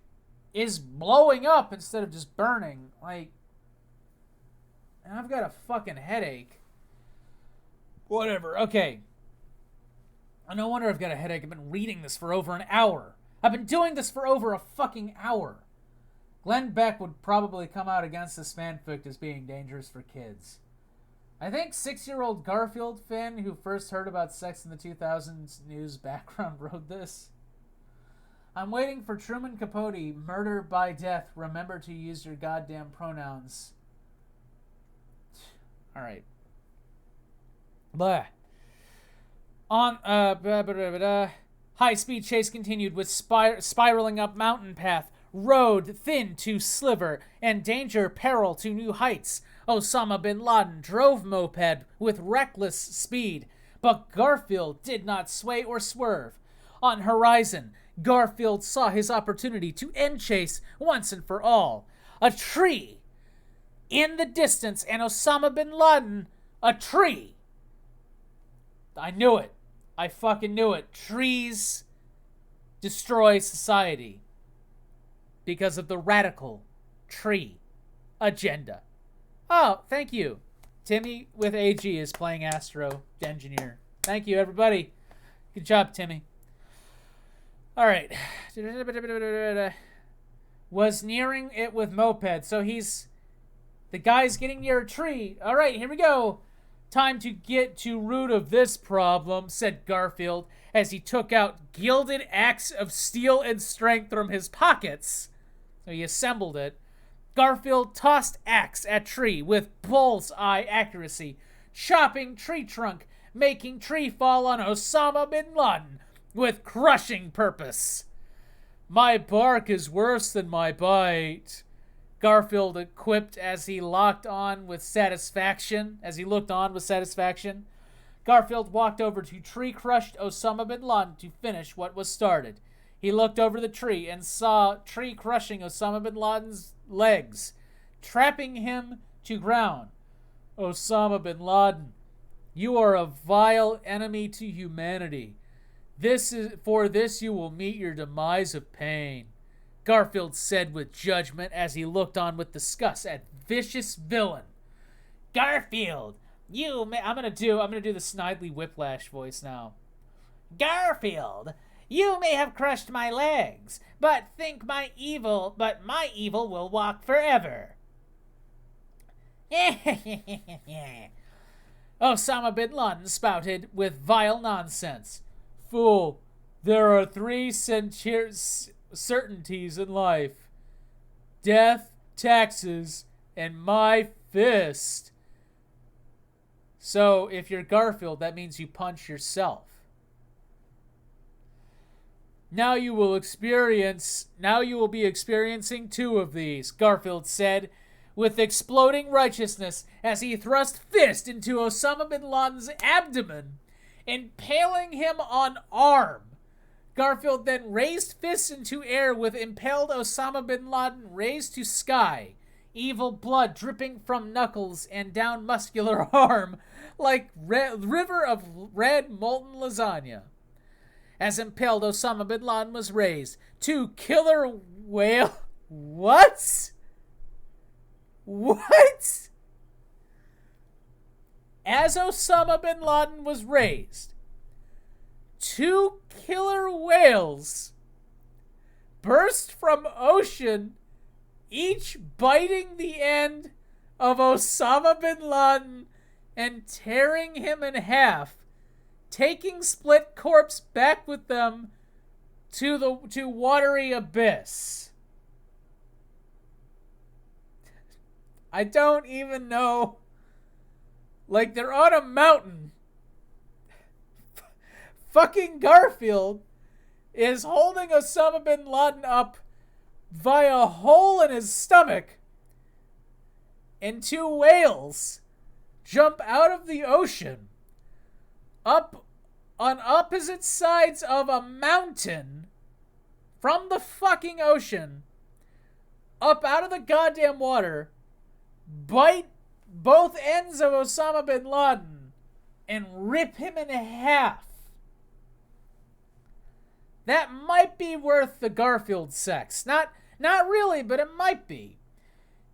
is blowing up instead of just burning. Like, and I've got a fucking headache. Whatever. Okay. No wonder I've got a headache. I've been reading this for over an hour. I've been doing this for over a fucking hour. Glenn Beck would probably come out against this fanfic as being dangerous for kids. I think 6-year-old Garfield fan who first heard about sex in the 2000s news background wrote this. I'm waiting for Truman Capote, murder by death, remember to use your goddamn pronouns. Alright. Blah. High-speed chase continued with spiraling up mountain path, road thin to sliver, and danger peril to new heights. Osama bin Laden drove moped with reckless speed, but Garfield did not sway or swerve. On horizon, Garfield saw his opportunity to end chase once and for all. A tree in the distance, and Osama bin Laden, a tree. I knew it. I fucking knew it. Trees destroy society because of the radical tree agenda. Oh, thank you. Timmy with AG is playing Astro Engineer. Thank you, everybody. Good job, Timmy. All right. Was nearing it with moped. So the guy's getting near a tree. All right, here we go. Time to get to root of this problem, said Garfield as he took out gilded axe of steel and strength from his pockets. So he assembled it. Garfield tossed axe at tree with bull's-eye accuracy, chopping tree trunk, making tree fall on Osama bin Laden with crushing purpose. My bark is worse than my bite, Garfield quipped as he looked on with satisfaction. Garfield walked over to tree-crushed Osama bin Laden to finish what was started. He looked over the tree and saw tree crushing Osama bin Laden's legs, trapping him to ground. Osama bin Laden, you are a vile enemy to humanity. For this you will meet your demise of pain, Garfield said with judgment as he looked on with disgust at vicious villain. Garfield, I'm gonna do the Snidely Whiplash voice now. Garfield, you may have crushed my legs, but my evil will walk forever. Osama bin Laden spouted with vile nonsense. Fool, there are three certainties in life: death, taxes, and my fist. So, if you're Garfield, that means you punch yourself. Now you will be experiencing two of these, Garfield said, with exploding righteousness as he thrust fist into Osama bin Laden's abdomen, impaling him on arm. Garfield then raised fists into air with impaled Osama bin Laden raised to sky, evil blood dripping from knuckles and down muscular arm like river of red molten lasagna. As impaled Osama bin Laden was raised, two killer whale... What? What? As Osama bin Laden was raised, two killer whales burst from ocean, each biting the end of Osama bin Laden and tearing him in half, taking split corpse back with them to watery abyss. I don't even know. Like, they're on a mountain. Fucking Garfield is holding Osama bin Laden up via a hole in his stomach, and two whales jump out of the ocean up on opposite sides of a mountain from the fucking ocean, up out of the goddamn water, bite both ends of Osama bin Laden and rip him in half. That might be worth the Garfield sex. Not really, but it might be.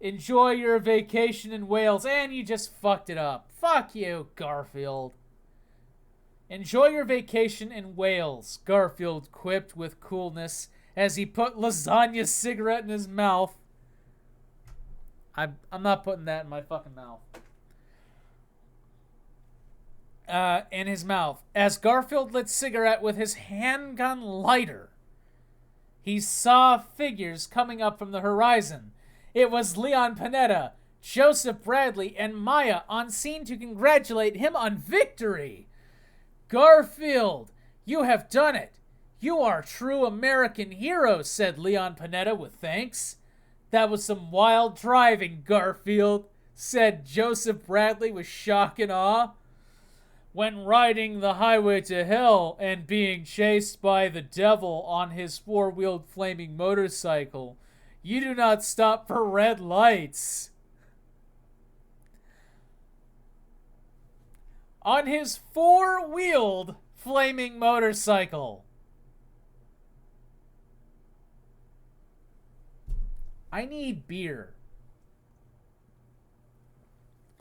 Enjoy your vacation in Wales, and you just fucked it up. Fuck you, Garfield. Enjoy your vacation in Wales, Garfield quipped with coolness as he put lasagna cigarette in his mouth. I'm not putting that in my fucking mouth. In his mouth. As Garfield lit cigarette with his handgun lighter, he saw figures coming up from the horizon. It was Leon Panetta, Joseph Bradley, and Maya on scene to congratulate him on victory. Garfield, you have done it. You are a true American hero, said Leon Panetta with thanks. That was some wild driving, Garfield, said Joseph Bradley with shock and awe. When riding the highway to hell and being chased by the devil on his four-wheeled flaming motorcycle, you do not stop for red lights. On his four-wheeled flaming motorcycle. I need beer.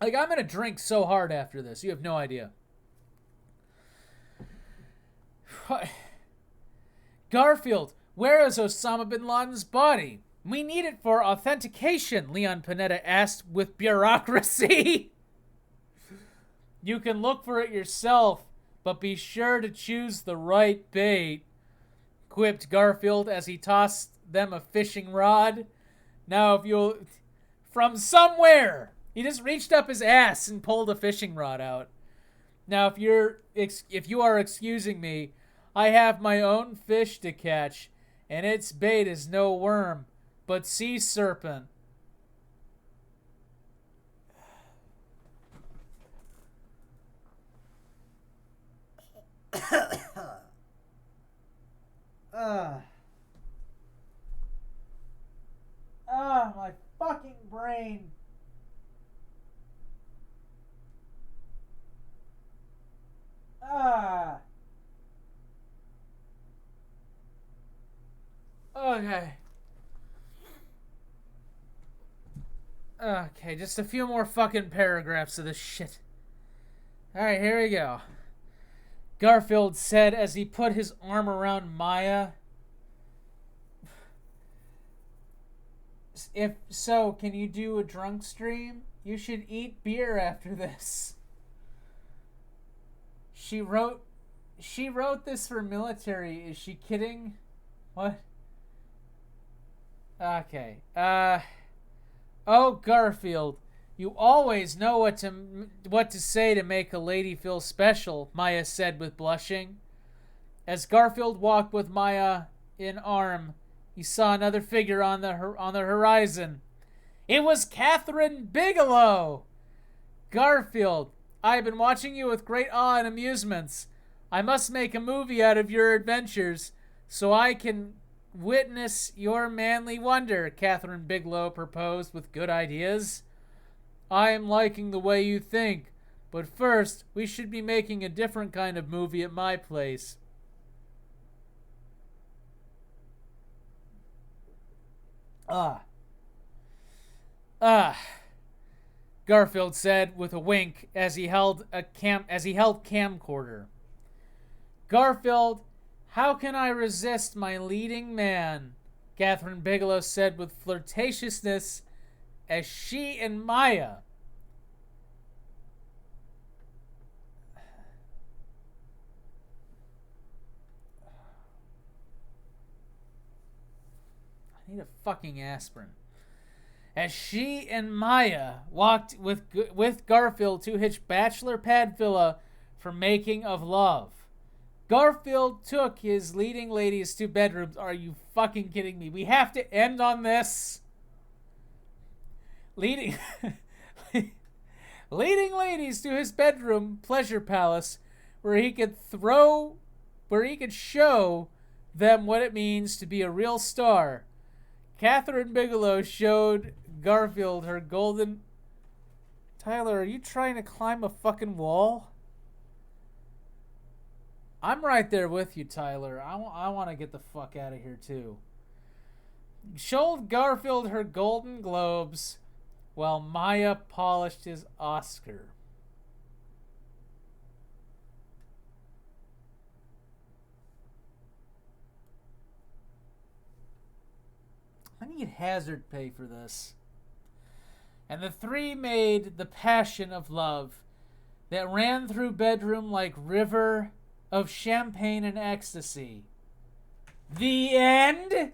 Like, I'm gonna drink so hard after this. You have no idea. Garfield, where is Osama bin Laden's body? We need it for authentication, Leon Panetta asked with bureaucracy. You can look for it yourself, but be sure to choose the right bait, quipped Garfield as he tossed them a fishing rod. Now, if you'll... From somewhere! He just reached up his ass and pulled a fishing rod out. Now, if you are excusing me, I have my own fish to catch, and its bait is no worm, but sea serpent. My fucking brain. Okay. Okay, just a few more fucking paragraphs of this shit. Alright, here we go. Garfield said as he put his arm around Maya. If so, can you do a drunk stream? You should eat beer after this. She wrote this for military. Is she kidding? What? Okay. Oh, Garfield, you always know what to say to make a lady feel special, Maya said with blushing. As Garfield walked with Maya in arm, he saw another figure on the horizon. It was Catherine Bigelow. Garfield, I've been watching you with great awe and amusements. I must make a movie out of your adventures so I can witness your manly wonder, Catherine Bigelow proposed with good ideas. I am liking the way you think, but first we should be making a different kind of movie at my place. Garfield said with a wink as he held camcorder. Garfield, how can I resist my leading man? Catherine Bigelow said with flirtatiousness as she and Maya. I need a fucking aspirin. As she and Maya walked with Garfield to his bachelor pad villa for making of love. Garfield took his leading ladies to bedrooms. Are you fucking kidding me? We have to end on this. Leading ladies to his bedroom pleasure palace where he could show them what it means to be a real star. Catherine Bigelow showed Garfield her golden... Tyler, are you trying to climb a fucking wall? I'm right there with you, Tyler. I want to get the fuck out of here, too. Showed Garfield her Golden Globes while Maya polished his Oscar. I need hazard pay for this. And the three made the passion of love that ran through bedroom like river of champagne and ecstasy. The end?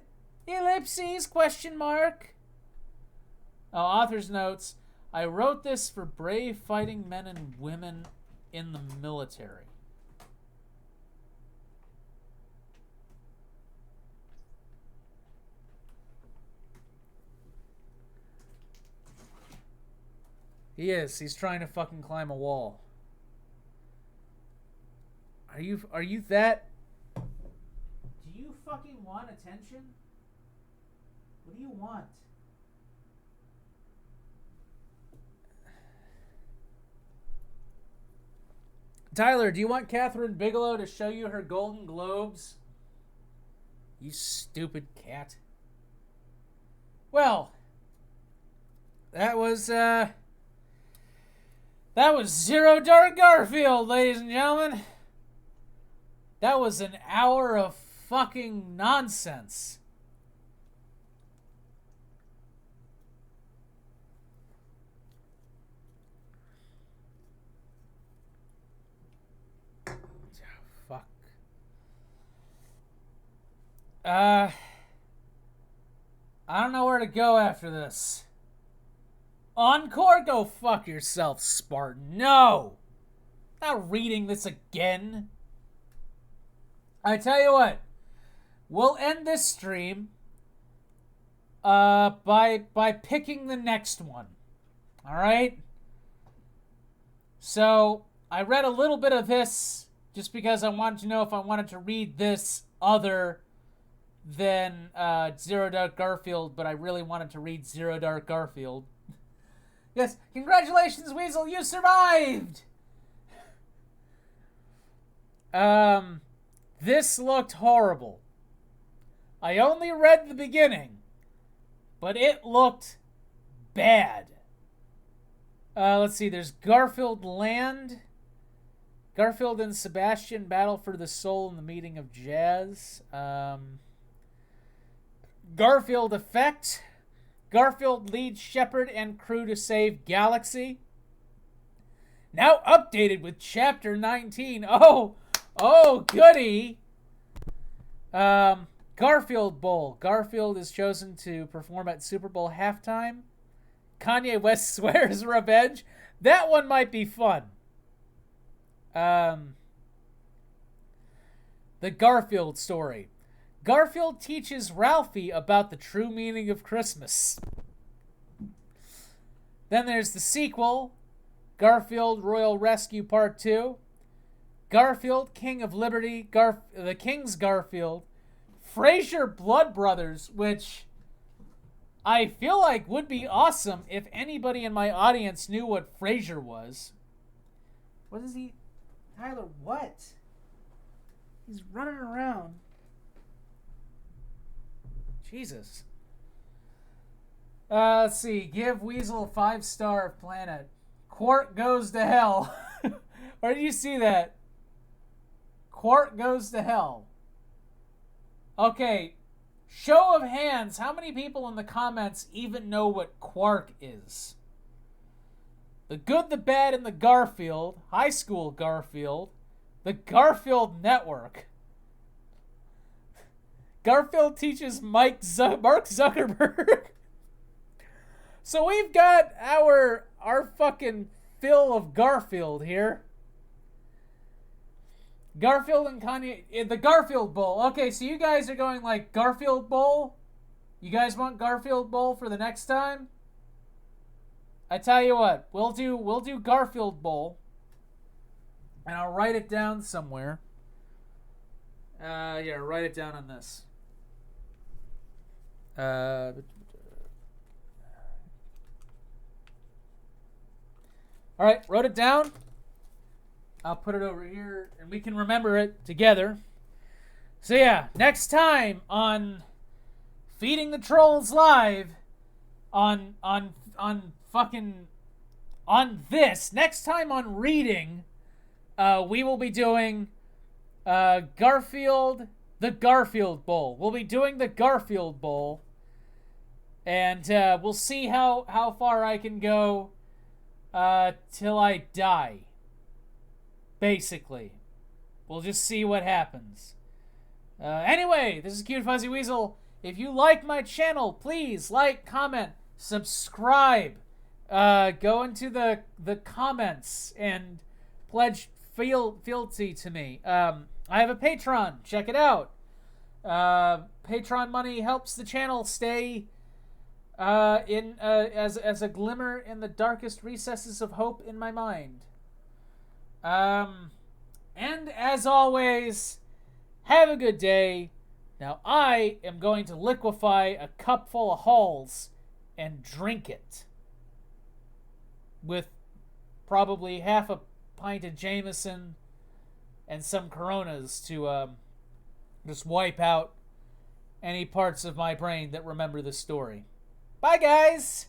Ellipses? Question mark. Oh, author's notes. I wrote this for brave fighting men and women in the military. He is. He's trying to fucking climb a wall. Are you that? Do you fucking want attention? What do you want? Tyler, do you want Catherine Bigelow to show you her Golden Globes? You stupid cat. Well, that was Zero Dark Garfield, ladies and gentlemen. That was an hour of fucking nonsense. Fuck. I don't know where to go after this. Encore? Go fuck yourself, Spartan. No! Not reading this again. I tell you what. We'll end this stream by picking the next one. Alright? So, I read a little bit of this just because I wanted to know if I wanted to read this other than Zero Dark Garfield, but I really wanted to read Zero Dark Garfield. Yes, congratulations, Weasel, you survived! This looked horrible. I only read the beginning, but it looked bad. Let's see, there's Garfield Land, Garfield and Sebastian battle for the soul in the meeting of Jazz. Garfield effect. Garfield leads Shepard and crew to save Galaxy. Now updated with Chapter 19. Oh, goody. Garfield Bowl. Garfield is chosen to perform at Super Bowl halftime. Kanye West swears revenge. That one might be fun. The Garfield story. Garfield teaches Ralphie about the true meaning of Christmas. Then there's the sequel, Garfield Royal Rescue Part 2. Garfield, King of Liberty, the King's Garfield. Frasier Blood Brothers, which I feel like would be awesome if anybody in my audience knew what Frasier was. What is he? Tyler, what? He's running around. Jesus. Let's see. Give Weasel a 5-star planet. Quark goes to hell. Where did you see that? Quark goes to hell. Okay. Show of hands. How many people in the comments even know what Quark is? The Good, the Bad, and the Garfield. High School Garfield. The Garfield Network. Garfield teaches Mark Zuckerberg. So we've got our fucking fill of Garfield here. Garfield and Kanye, the Garfield Bowl. Okay, so you guys are going like Garfield Bowl? You guys want Garfield Bowl for the next time? I tell you what, we'll do Garfield Bowl. And I'll write it down somewhere. Yeah, write it down on this. All right, wrote it down. I'll put it over here, and we can remember it together. So yeah, next time on Feeding the Trolls Live, on this, next time on reading, we will be doing Garfield, the Garfield Bowl. We'll be doing the Garfield Bowl, and we'll see how far I can go till I die. Basically. We'll just see what happens. Anyway, this is Cute Fuzzy Weasel. If you like my channel, please like, comment, subscribe. Go into the comments and pledge fealty to me. I have a Patreon. Check it out. Patreon money helps the channel stay as a glimmer in the darkest recesses of hope in my mind. And as always, have a good day. Now I am going to liquefy a cup full of Halls and drink it with probably half a pint of Jameson and some Coronas to just wipe out any parts of my brain that remember the story. Bye, guys!